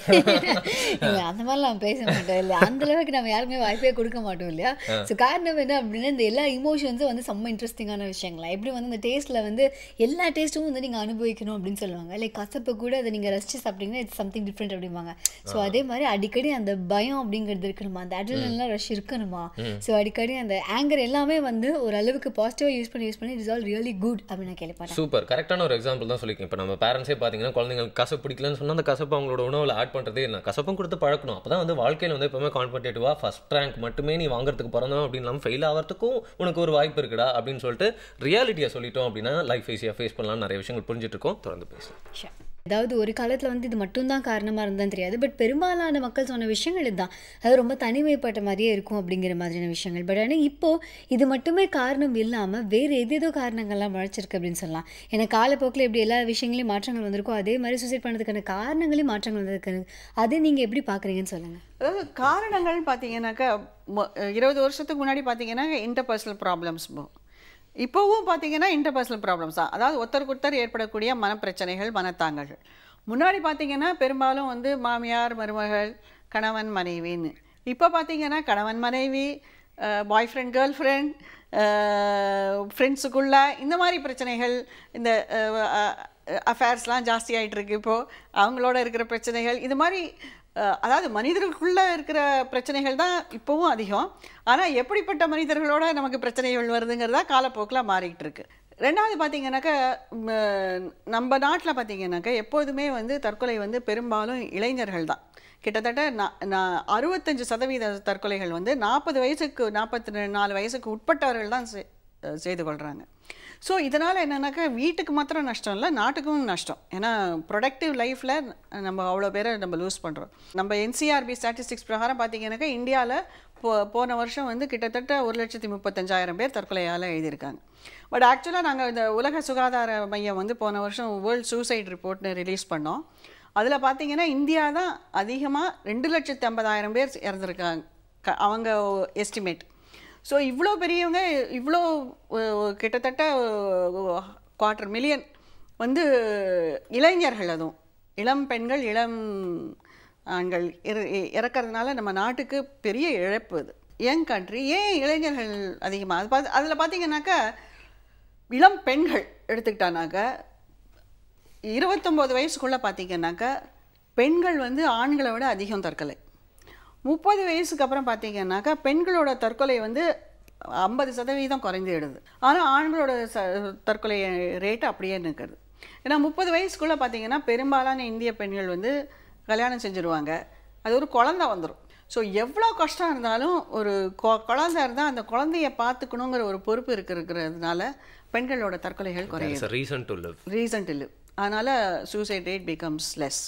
இல்லை, அந்த மாதிரிலாம் பேச மாட்டோம் இல்லையா, அந்த அளவுக்கு நம்ம யாருமே வாய்ப்பே கொடுக்க மாட்டோம் இல்லையா. ஸோ காரணம் என்ன அப்படின்னா, இந்த எல்லா இமோஷன்ஸும் வந்து செம்ம இன்ட்ரெஸ்டிங்கான விஷயங்களா. எப்படி வந்து இந்த டேஸ்ட்டில் வந்து எல்லா டேஸ்ட்டும் வந்து நீங்கள் அனுபவிக்கணும் அப்படின்னு சொல்லுவாங்க. லைக் கசப்பு கூட அதை நீங்கள் ரசிச்சு சாப்பிட்டீங்கன்னா இட்ஸ் சம்திங் டிஃப்ரெண்ட் அப்படிம்பாங்க. ஸோ அதே மாதிரி அடிக்கடி அந்த பயம் அப்படிங்கிறது இருக்கணுமா, அந்த அட்ரினல்லாம் ரஷ் இருக்கணுமா. ஸோ அடிக்கடி அந்த ஆங்கர் எல்லாமே வந்து ஒரு அளவுக்கு பாசிட்டிவாக யூஸ் பண்ணி it is all really good அப்படின்னு நான் கேள்விப்பட்டேன். சூப்பர், கரெக்டான ஒரு எக்ஸாம்பிள் தான் சொல்லியிருக்கேன். இப்போ நம்ம பேரண்ட்ஸே பார்த்தீங்கன்னா குழந்தைங்களுக்கு கசப்பு பிடிக்கலன்னு சொன்னால் அந்த கசப்பு அவங்களோட உணவில் ஆட் பண்ணுறதே இல்லை, கசப்பும் கொடுத்து பழக்கணும். அப்போ தான் வந்து வாழ்க்கையில் வந்து எப்பவுமே காம்படேட்டிவாக ஃபர்ஸ்ட் ரேங்க் மட்டுமே நீ வாங்குறதுக்கு பிறந்தோம் அப்படின்னு இல்லாமல் ஃபெயில் ஆகிறதுக்கும் உனக்கு ஒரு வாய்ப்பு இருக்குடா அப்படின்னு சொல்லிட்டு ரியாலிட்டியை சொல்லிட்டோம் அப்படின்னா லைஃப் ஈஸியாக ஃபேஸ் பண்ணலாம். நிறைய விஷயங்கள் புரிஞ்சுட்டு இருக்கோம். தொடர்ந்து பேசலாம். அதாவது ஒரு காலத்தில் வந்து இது மட்டும்தான் காரணமாக இருந்தாலும் தெரியாது, பட் பெரும்பாலான மக்கள் சொன்ன விஷயங்கள் இதுதான். அது ரொம்ப தனிமைப்பட்ட மாதிரியே இருக்கும் அப்படிங்கிற மாதிரியான விஷயங்கள். பட் ஆனால் இப்போது இது மட்டுமே காரணம் இல்லாமல் வேறு ஏதேதோ காரணங்கள்லாம் முளைச்சிருக்கு அப்படின்னு சொல்லலாம். ஏன்னா காலப்போக்கில் எப்படி எல்லா விஷயங்களையும் மாற்றங்கள் வந்திருக்கோ அதே மாதிரி சூசைட் பண்ணுறதுக்கான காரணங்களையும் மாற்றங்கள் வந்திருக்கு. அதை நீங்கள் எப்படி பார்க்குறீங்கன்னு சொல்லுங்கள். அதாவது காரணங்கள் பார்த்தீங்கன்னாக்கா 20 வருஷத்துக்கு முன்னாடி பார்த்தீங்கன்னா இன்டர்பர்சனல் ப்ராப்ளம்ஸ், இப்போவும் பார்த்தீங்கன்னா இன்டர்பர்சனல் ப்ராப்ளம்ஸ் தான். அதாவது ஒருத்தருக்கு ஏற்படக்கூடிய மனப்பிரச்சனைகள், மனத்தாங்கல்கள். முன்னாடி பார்த்தீங்கன்னா பெரும்பாலும் வந்து மாமியார் மருமகள், கணவன் மனைவின்னு. இப்போ பார்த்தீங்கன்னா கணவன் மனைவி, பாய் ஃப்ரெண்ட் கேர்ள் ஃப்ரெண்ட், ஃப்ரெண்ட்ஸுக்குள்ள இந்த மாதிரி பிரச்சனைகள், இந்த அஃபேர்ஸ்லாம் ஜாஸ்தி ஆகிட்டு இருக்கு. இப்போது அவங்களோட இருக்கிற பிரச்சனைகள், இது மாதிரி அதாவது மனிதர்களுக்குள்ளே இருக்கிற பிரச்சனைகள் தான் இப்போவும் அதிகம். ஆனால் எப்படிப்பட்ட மனிதர்களோட நமக்கு பிரச்சனைகள் வருதுங்கிறதா காலப்போக்கில் மாறிக்கிட்டு இருக்கு. ரெண்டாவது பார்த்தீங்கன்னாக்கா நம்ம நாட்டில் பார்த்தீங்கன்னாக்கா எப்போதுமே வந்து தற்கொலை வந்து பெரும்பாலும் இளைஞர்கள் தான். கிட்டத்தட்ட 65% தற்கொலைகள் வந்து 40 வயசுக்கு 44 வயசுக்கு உட்பட்டவர்கள் தான் செய்து கொள்கிறாங்க. ஸோ இதனால் என்னென்னாக்கா வீட்டுக்கு மாத்திரம் நஷ்டம் இல்லை, நாட்டுக்கும் நஷ்டம். ஏன்னா ப்ரொடக்டிவ் லைஃப்பில் நம்ம அவ்வளோ பேரை நம்ம லூஸ் பண்ணுறோம். நம்ம NCRB ஸ்டாட்டிஸ்டிக்ஸ் பிரகாரம் பார்த்தீங்கன்னாக்கா இந்தியாவில் போன வருஷம் வந்து கிட்டத்தட்ட 1,35,000 பேர் தற்கொலையால் எழுதியிருக்காங்க. பட் ஆக்சுவலாக நாங்கள் இந்த உலக சுகாதார மையம் வந்து போன வருஷம் வேர்ல்ட் சூசைட் ரிப்போர்ட்னு ரிலீஸ் பண்ணோம். அதில் பார்த்தீங்கன்னா இந்தியா தான் அதிகமாக 2,50,000 பேர் இறந்துருக்காங்க அவங்க எஸ்டிமேட். ஸோ இவ்வளோ பெரியவங்க, இவ்வளோ கிட்டத்தட்ட 250,000 வந்து இளைஞர்கள், அதுவும் இளம் பெண்கள், இளம் ஆண்கள் இறக்கிறதுனால நம்ம நாட்டுக்கு பெரிய இழப்பு. அது யங் கண்ட்ரி. ஏன் இளைஞர்கள் அதிகமாக? அதில் பார்த்தீங்கன்னாக்கா இளம் பெண்கள் எடுத்துக்கிட்டானாக்கா 29 வயசுக்குள்ளே பார்த்தீங்கன்னாக்கா பெண்கள் வந்து ஆண்களை விட அதிகம் தற்கொலை. 30 வயசுக்கு அப்புறம் பார்த்தீங்கன்னாக்கா பெண்களோட தற்கொலை வந்து 50% குறைஞ்சிடுது. ஆனால் ஆண்களோட தற்கொலை ரேட்டு அப்படியே நிற்கிறது. ஏன்னா 30 வயசுக்குள்ளே பார்த்தீங்கன்னா பெரும்பாலான இந்திய பெண்கள் வந்து கல்யாணம் செஞ்சுருவாங்க, அது ஒரு குழந்தை வந்துடும். ஸோ எவ்வளோ கஷ்டம் இருந்தாலும் ஒரு குழந்தை இருந்தால் அந்த குழந்தைய பார்த்துக்கணுங்கிற ஒரு பொறுப்பு இருக்கிறதுனால பெண்களோட தற்கொலைகள் குறையும். Reason to live. அதனால் suicide rate becomes less.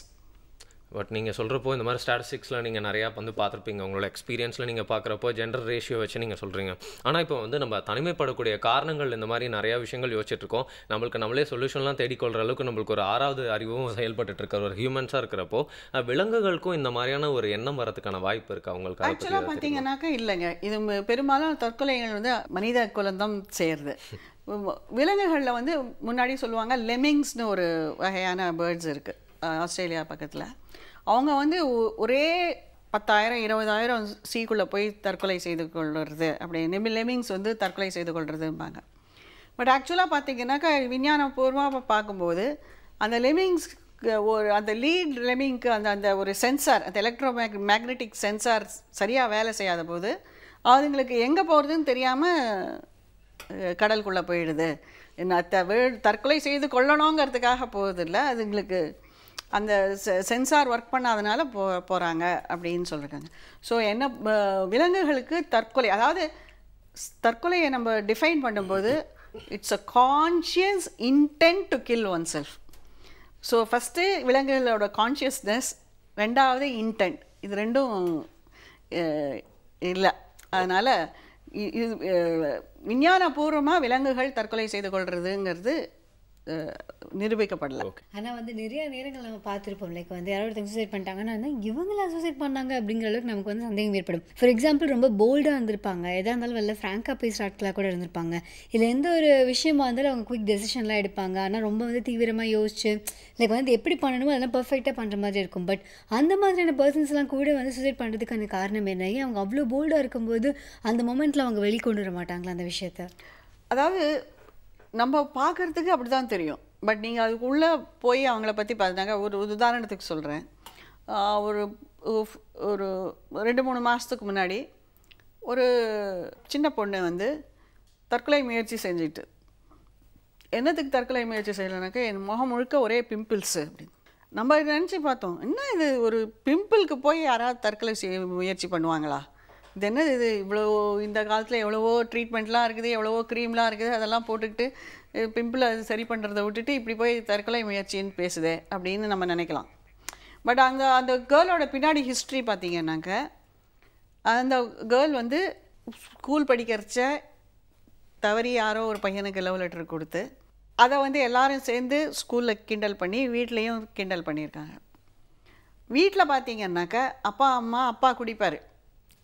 But நீங்கள் சொல்கிறப்போ இந்த மாதிரி ஸ்டாட்டிஸ்டிக்ஸில் நீங்கள் நிறையா வந்து பார்த்துருப்பீங்க, உங்களோட எக்ஸ்பீரியன்ஸில் நீங்கள் பார்க்குறப்போ ஜெண்டர் ரேஷியோ வச்சு நீங்கள் சொல்கிறீங்க. ஆனால் இப்போ வந்து நம்ம தனிமைப்படக்கூடிய காரணங்கள் இந்த மாதிரி நிறையா விஷயங்கள் யோசிச்சுட்ருக்கோம். நம்மளுக்கு நம்மளே சொல்யூஷன்லாம் தேடிக்கொள்கிற அளவுக்கு நம்மளுக்கு ஒரு 6வது அறிவும் செயல்பட்டு இருக்க ஒரு ஹியூமன்ஸாக இருக்கிறப்போ விலங்குகளுக்கும் இந்த மாதிரியான ஒரு எண்ணம் வரதுக்கான வாய்ப்பு இருக்குது அவங்களுக்கு? ஆக்சுவலாக பார்த்தீங்கன்னாக்கா இல்லைங்க, இது பெரும்பாலும் தற்கொலைகள் வந்து மனித குலந்தான் செய்கிறது. விலங்குகளில் வந்து முன்னாடி சொல்லுவாங்க லெமிங்ஸ்னு ஒரு வகையான பேர்ட்ஸ் இருக்குது ஆஸ்திரேலியா பக்கத்தில். அவங்க வந்து ஒரே 10,000 20,000 சீக்குள்ளே போய் தற்கொலை செய்து கொள்வது, அப்படி லெமிங்ஸ் வந்து தற்கொலை செய்து கொள்வதும்பாங்க. பட் ஆக்சுவலாக பார்த்தீங்கன்னாக்கா விஞ்ஞானபூர்வமாக பார்க்கும்போது அந்த லெமிங்ஸ் அந்த லீட் லெமிங்க்கு அந்த ஒரு சென்சார், அந்த மேக்னெட்டிக் சென்சார் சரியாக வேலை செய்யாத போது அதுங்களுக்கு எங்கே போகிறதுன்னு தெரியாமல் கடலுக்குள்ளே போயிடுது. தற்கொலை செய்து கொள்ளணுங்கிறதுக்காக போகிறதில்ல, அதுங்களுக்கு அந்த சென்சார் ஒர்க் பண்ணாதனால போகிறாங்க அப்படின்னு சொல்லியிருக்காங்க. ஸோ என்ன விலங்குகளுக்கு தற்கொலை, அதாவது தற்கொலையை நம்ம டிஃபைன் பண்ணும்போது it's a conscious intent to kill oneself. So first விலங்குகளோட கான்ஷியஸ்னஸ், ரெண்டாவது இன்டென்ட், இது ரெண்டும் இல்லை. அதனால் இது விஞ்ஞானபூர்வமாக விலங்குகள் தற்கொலை செய்து கொள்றதுங்கிறது நிரூபிக்கப்படல. ஆனால் வந்து நிறைய நேரங்கள் நம்ம பார்த்துருப்போம், லைக் வந்து யாரோ ஒருத்தங்க சூசைட் பண்ணிட்டாங்கன்னா இவங்களா சூசைட் பண்ணாங்க அப்படிங்கிற அளவுக்கு நமக்கு வந்து சந்தேகம் ஏற்படும். ஃபார் எக்ஸாம்பிள் ரொம்ப போல்டாக இருந்திருப்பாங்க, எதாக இருந்தாலும் வெளில ஃப்ராங்காக பேசுகிற ஆட்களாக கூட இருந்திருப்பாங்க. இல்லை எந்த ஒரு விஷயமா இருந்தாலும் அவங்க குயிக் டெசிஷன்லாம் எடுப்பாங்க. ஆனால் ரொம்ப வந்து தீவிரமாக யோசிச்சு லைக் வந்து எப்படி பண்ணணுமோ அதெல்லாம் பர்ஃபெக்டாக பண்ணுற மாதிரி இருக்கும். பட் அந்த மாதிரியான பர்சன்ஸ்லாம் கூட வந்து சூசைட் பண்ணுறதுக்கான காரணம் என்ன? ஏன் அவங்க அவ்வளோ போல்டாக இருக்கும்போது அந்த மொமெண்ட்டில் அவங்க வெளிக்கொண்டு வர மாட்டாங்களா அந்த விஷயத்த? அதாவது நம்ம பார்க்குறதுக்கு அப்படி தான் தெரியும், பட் நீங்கள் அதுக்குள்ளே போய் அவங்கள பற்றி பார்த்தாங்க. ஒரு உதாரணத்துக்கு சொல்கிறேன். ஒரு ஒரு 2-3 மாதத்துக்கு முன்னாடி ஒரு சின்ன பொண்ணு வந்து தற்கொலை முயற்சி செஞ்சுட்டு, என்னத்துக்கு தற்கொலை முயற்சி செய்யலைனாக்கா என் முகம் முழுக்க ஒரே பிம்பிள்ஸு அப்படின்னு. நம்ம நினச்சி பார்த்தோம், என்ன இது ஒரு பிம்பிளுக்கு போய் யாராவது தற்கொலை முயற்சி பண்ணுவாங்களா? இது என்னது இது, இவ்வளோ இந்த காலத்தில் எவ்வளவோ ட்ரீட்மெண்ட்லாம் இருக்குது, எவ்வளவோ க்ரீம்லாம் இருக்குது, அதெல்லாம் போட்டுக்கிட்டு பிம்பிளை சரி பண்ணுறதை விட்டுட்டு இப்படி போய் தற்கொலை முயற்சின்னு பேசுதே அப்படின்னு நம்ம நினைக்கலாம். பட் அந்த கேர்ளோட பின்னாடி ஹிஸ்ட்ரி பார்த்தீங்கன்னாக்க, அந்த கேர்ள் வந்து ஸ்கூல் படிக்கிறச்ச தவறி யாரோ ஒரு பையனுக்கு லவ் லெட்டர் கொடுத்து அதை வந்து எல்லாரும் சேர்ந்து ஸ்கூலில் கிண்டல் பண்ணி வீட்லேயும் கிண்டல் பண்ணியிருக்காங்க. வீட்டில் பார்த்தீங்கன்னாக்க அப்பா குடிப்பார்,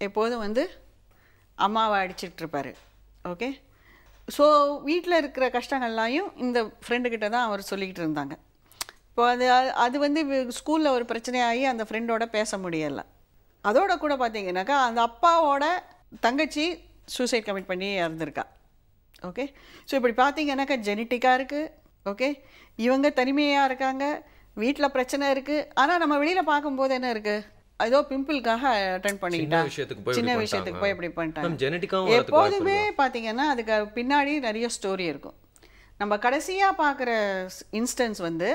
எப்போதும் வந்து அம்மாவை அடிச்சிட்ருப்பார். ஓகே, ஸோ வீட்டில் இருக்கிற கஷ்டங்கள்லாயும் இந்த ஃப்ரெண்டுக்கிட்ட தான் அவர் சொல்லிக்கிட்டு இருந்தாங்க. இப்போ அது வந்து ஸ்கூலில் ஒரு பிரச்சனையாகி அந்த ஃப்ரெண்டோட பேச முடியலை. அதோட கூட பார்த்தீங்கன்னாக்கா அந்த அப்பாவோட தங்கச்சி சூசைட் கமிட் பண்ணி இறந்துருக்கா. ஓகே, ஸோ இப்படி பார்த்தீங்கன்னாக்கா ஜெனட்டிக்காக இருக்குது. ஓகே, இவங்க தனிமையாக இருக்காங்க, வீட்டில் பிரச்சனை இருக்குது. ஆனால் நம்ம வெளியில் பார்க்கும்போது என்ன இருக்குது, ஏதோ பிம்பிளுக்காக அட்டென்ட் பண்ணிக்கிட்டாங்க, சின்ன விஷயத்துக்கு போய் இப்படி பண்ணிட்டாங்க. எப்போதுமே பார்த்தீங்கன்னா அதுக்கு பின்னாடி நிறைய ஸ்டோரி இருக்கும். நம்ம கடைசியாக பார்க்குற இன்ஸ்டன்ஸ் வந்து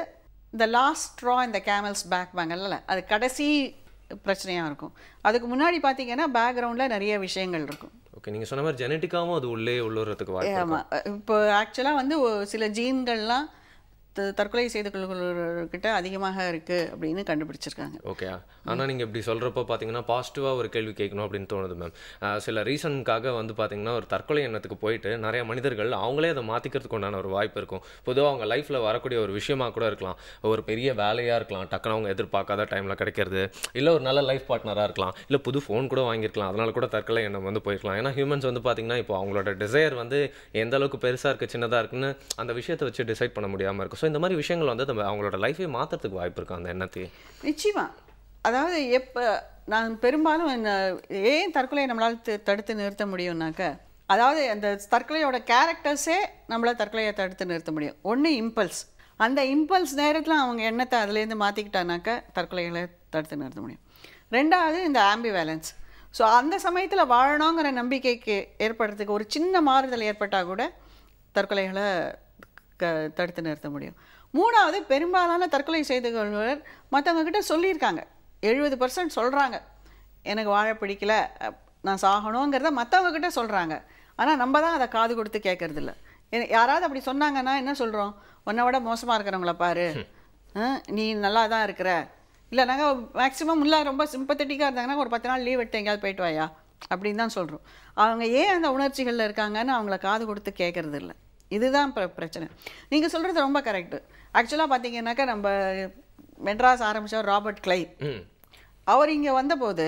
இந்த லாஸ்ட் ஸ்ட்ரா இந்த கேமல்ஸ் பேக் வாங்கல, அது கடைசி பிரச்சனையாக இருக்கும். அதுக்கு முன்னாடி பார்த்தீங்கன்னா பேக்ரவுண்டில் நிறைய விஷயங்கள் இருக்கும். ஓகே, நீங்கள் சொன்ன மாதிரி ஜெனட்டிக்காகவும் அது உள்ளுறதுக்கு வாய்ப்பு. ஆமாம், இப்போ ஆக்சுவலாக வந்து சில ஜீன்கள்லாம் தற்கொலை செய்து கொள்கிட்ட அதிகமாக இருக்குது அப்படின்னு கண்டுபிடிச்சிருக்காங்க. ஓகே, ஆனால் நீங்கள் இப்படி சொல்கிறப்போ பார்த்தீங்கன்னா பாசிட்டிவாக ஒரு கேள்வி கேட்கணும் அப்படின்னு தோணுது மேம். சில ரீசனுக்காக வந்து பார்த்தீங்கன்னா ஒரு தற்கொலை எண்ணத்துக்கு போயிட்டு நிறைய மனிதர்கள் அவங்களே அதை மாற்றிக்கிறதுக்கு உண்டான ஒரு வாய்ப்பு இருக்கும். பொதுவாக அவங்க லைஃப்பில் வரக்கூடிய ஒரு விஷயமா கூட இருக்கலாம், ஒரு பெரிய வேலையாக இருக்கலாம், டக்குன்னு அவங்க எதிர்பார்க்காத டைமில் கிடைக்கிறது, இல்லை ஒரு நல்ல லைஃப் பார்ட்னராக இருக்கலாம், இல்லை புது ஃபோன் கூட வாங்கியிருக்கலாம், அதனால கூட தற்கொலை எண்ணம் வந்து போயிருக்கலாம். ஏன்னா ஹியூமன்ஸ் வந்து பார்த்தீங்கன்னா இப்போ அவங்களோட டிசைர் வந்து எந்த அளவுக்கு பெருசாக இருக்குது சின்னதாக இருக்குன்னு அந்த விஷயத்தை வச்சு டிசைட் பண்ண முடியாமல் இருக்கும். ஸோ இந்த மாதிரி விஷயங்கள் வந்து அவங்களோட லைஃபே மாற்றுறதுக்கு வாய்ப்பு இருக்கும் அந்த எண்ணத்தையே. நிச்சயமாக, அதாவது நான் பெரும்பாலும் ஏன் தற்கொலையை நம்மளால் தடுத்து நிறுத்த முடியும்னாக்க, அதாவது அந்த தற்கொலையோட கேரக்டர்ஸே நம்மளால் தற்கொலையை தடுத்து நிறுத்த முடியும். ஒன்று இம்பல்ஸ், அந்த இம்பல்ஸ் நேரத்தில் அவங்க எண்ணத்தை அதுலேருந்து மாற்றிக்கிட்டானாக்க தற்கொலைகளை தடுத்து நிறுத்த முடியும். ரெண்டாவது இந்த ஆம்பிவேலன்ஸ். ஸோ அந்த சமயத்தில் வாழணுங்கிற நம்பிக்கைக்கு ஏற்படுறதுக்கு ஒரு சின்ன மாறுதல் ஏற்பட்டால் கூட தற்கொலைகளை தடுத்து நிறுத்த முடியும். மூணாவது, பெரும்பாலான தற்கொலை செய்து கொள்வர் மற்றவங்கக்கிட்ட சொல்லியிருக்காங்க. 70% சொல்கிறாங்க எனக்கு வாழ பிடிக்கல, நான் சாகணுங்கிறத மற்றவங்கக்கிட்ட சொல்கிறாங்க. ஆனால் நம்ம தான் அதை காது கொடுத்து கேட்கறதில்ல. யாராவது அப்படி சொன்னாங்கன்னா என்ன சொல்கிறோம், உன்னை விட மோசமாக இருக்கிறவங்கள பாரு, நீ நல்லா தான் இருக்கிற, இல்லை நாங்கள் மேக்ஸிமம் இல்லை ரொம்ப சிம்பத்தட்டிக்காக இருந்தாங்கன்னா ஒரு 10 நாள் லீவ் எடுத்து எங்கேயாவது போயிட்டு வாயா அப்படின்னு தான் சொல்கிறோம். அவங்க ஏன் அந்த உணர்ச்சிகளில் இருக்காங்கன்னு அவங்கள காது கொடுத்து கேட்கறது இல்லை. இதுதான் பிரச்சனை. நீங்கள் சொல்கிறது ரொம்ப கரெக்டு. ஆக்சுவலாக பார்த்தீங்கன்னாக்கா நம்ம மெட்ராஸ் ஆரம்பித்தவர் ராபர்ட் கிளைவ், அவர் இங்கே வந்தபோது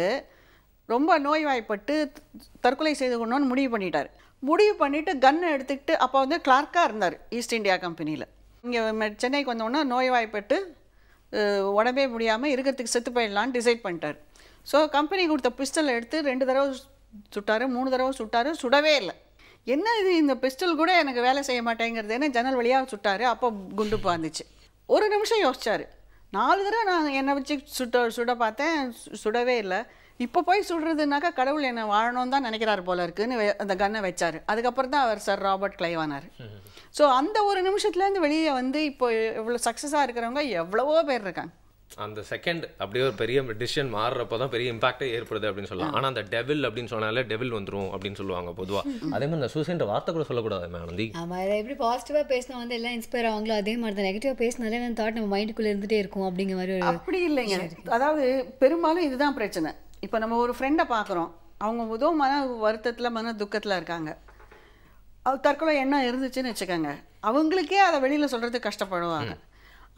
ரொம்ப நோய்வாய்ப்பட்டு தற்கொலை செய்து கொள்ளணும்னு முடிவு பண்ணிவிட்டு கன்னை எடுத்துக்கிட்டு அப்போ வந்து கிளார்க்காக இருந்தார் ஈஸ்ட் இந்தியா கம்பெனியில். இங்கே சென்னைக்கு வந்தோன்னா நோய்வாய்ப்பட்டு உடம்பே முடியாமல் இருக்கிறதுக்கு செத்து போயிடலான்னு டிசைட் பண்ணிட்டார். ஸோ கம்பெனி கொடுத்த பிஸ்டல் எடுத்து 2 தடவை சுட்டார், 3 தடவை சுட்டார், சுடவே இல்லை. என்ன இது இந்த பிஸ்டல் கூட எனக்கு வேலை செய்ய மாட்டேங்கிறது, என்ன ஜன்னல் வழியாக சுட்டார். அப்போ குண்டு பாந்துச்சு. ஒரு நிமிஷம் யோசிச்சார். 4 தடவை நான் என்னை வச்சு சுட பார்த்தேன், சுடவே இல்லை. இப்போ போய் சுடுறதுனாக்கா கடவுள் என்னை வாழணும்னு தான் நினைக்கிறாரு போல இருக்குன்னு அந்த கன்னை வச்சார். அதுக்கப்புறம் தான் அவர் சார் ராபர்ட் கிளைவ் ஆனார். ஸோ அந்த ஒரு நிமிஷத்துலேருந்து வெளியே வந்து இப்போ இவ்வளோ சக்ஸஸாக இருக்கிறவங்க எவ்வளவோ பேர் இருக்காங்க. அந்த செகண்ட் அப்படியே ஒரு பெரிய டிசிஷன் மாறுறப்போ தான் பெரிய இம்பாக்டே ஏற்படுது அப்படின்னு சொல்லலாம். ஆனால் அந்த டெவில் அப்படின்னு சொன்னாலே டெவில் வந்துடும் அப்படின்னு சொல்லுவாங்க பொதுவாக. அதே மாதிரி இந்த சூசைன்ற வார்த்தை கூட சொல்லக்கூடாது ஆனந்தி. ஆமாம், அதை எப்படி பாசிட்டிவாக பேசினா வந்து எல்லாம் இன்ஸ்பயர் ஆவாங்களோ அதே மாதிரி தான் நெகட்டிவாக பேசினாலே அந்த தாட் நம்ம மைண்டுக்குள்ளே இருந்துகிட்டே இருக்கும் அப்படிங்கிற மாதிரி. அப்படி இல்லைங்க. அதாவது பெரும்பாலும் இதுதான் பிரச்சனை. இப்போ நம்ம ஒரு ஃப்ரெண்டை பார்க்குறோம், அவங்க ஏதோ மன வருத்தத்தில் மன துக்கத்தில் இருக்காங்க, தற்கொலை எண்ணம் இருந்துச்சுன்னு வச்சுக்கோங்க, அவங்களுக்கே அதை வெளியில் சொல்கிறதுக்கு கஷ்டப்படுவாங்க.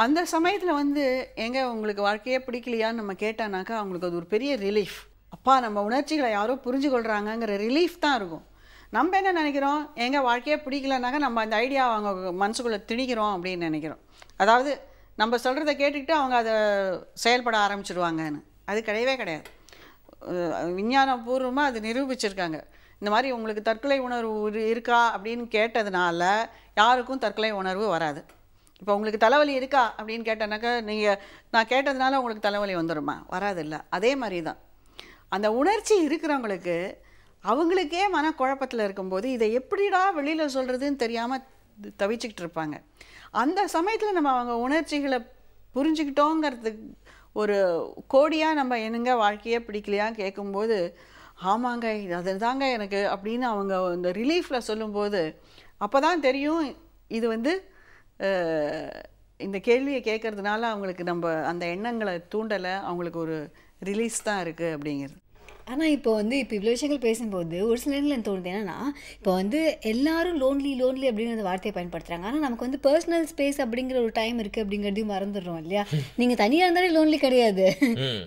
அந்த சமயத்தில் வந்து எங்கே உங்களுக்கு வாழ்க்கையே பிடிக்கலையான்னு நம்ம கேட்டானாக்கா அவங்களுக்கு அது ஒரு பெரிய ரிலீஃப். அப்பா நம்ம உணர்ச்சிகளை யாரோ புரிஞ்சு கொள்கிறாங்கங்கிற ரிலீஃப் தான் இருக்கும். நம்ம என்ன நினைக்கிறோம், எங்கள் வாழ்க்கையே பிடிக்கலனாக்கா நம்ம அந்த ஐடியாவை அவங்க மனசுக்குள்ளே திணிக்கிறோம் அப்படின்னு நினைக்கிறோம். அதாவது நம்ம சொல்கிறத கேட்டுக்கிட்டு அவங்க அதை செயல்பட ஆரம்பிச்சிடுவாங்கன்னு. அது கிடையவே கிடையாது. விஞ்ஞானபூர்வமாக அது நிரூபிச்சிருக்காங்க. இந்த மாதிரி உங்களுக்கு தற்கொலை உணர்வு இருக்கா அப்படின்னு கேட்டதுனால யாருக்கும் தற்கொலை உணர்வு வராது. இப்போ உங்களுக்கு தலைவலி இருக்கா அப்படின்னு கேட்டேனாக்கா நான் கேட்டதுனால உங்களுக்கு தலைவலி வந்துடுமா? வராது. இல்லை, அதே மாதிரி தான் அந்த உணர்ச்சி இருக்கிறவங்களுக்கு அவங்களுக்கே மனக்குழப்பத்தில் இருக்கும்போது இதை எப்படிடா வெளியில் சொல்கிறதுன்னு தெரியாமல் தவிச்சுக்கிட்டு இருப்பாங்க. அந்த சமயத்தில் நம்ம அவங்க உணர்ச்சிகளை புரிஞ்சுக்கிட்டோங்கிறதுக்கு ஒரு கோடியாக நம்ம என்னங்க வாழ்க்கையே பிடிக்கலையா கேட்கும்போது ஆமாங்க அது தாங்க எனக்கு அப்படின்னு அவங்க இந்த ரிலீஃபில் சொல்லும்போது அப்போ தான் தெரியும் இது வந்து இந்த கேள்வியை கேட்கறதுனால அவங்களுக்கு நம்ம அந்த எண்ணங்களை தூண்டலை, அவங்களுக்கு ஒரு ரிலீஸ் தான் இருக்குது அப்படிங்கிறது. ஆனால் இப்போ இவ்வளோ விஷயங்கள் பேசும்போது ஒரு சில நேரத்தில் எனக்கு தோணுது என்னன்னா, இப்போ எல்லாரும் லோன்லி அப்படிங்கிற அந்த வார்த்தையை பயன்படுத்துகிறாங்க. ஆனால் நமக்கு பர்சனல் ஸ்பேஸ் அப்படிங்கிற ஒரு டைம் இருக்குது அப்படிங்கிறதையும் மறந்துடுறோம் இல்லையா? நீங்கள் தனியாக இருந்தாலே லோன்லி கிடையாது.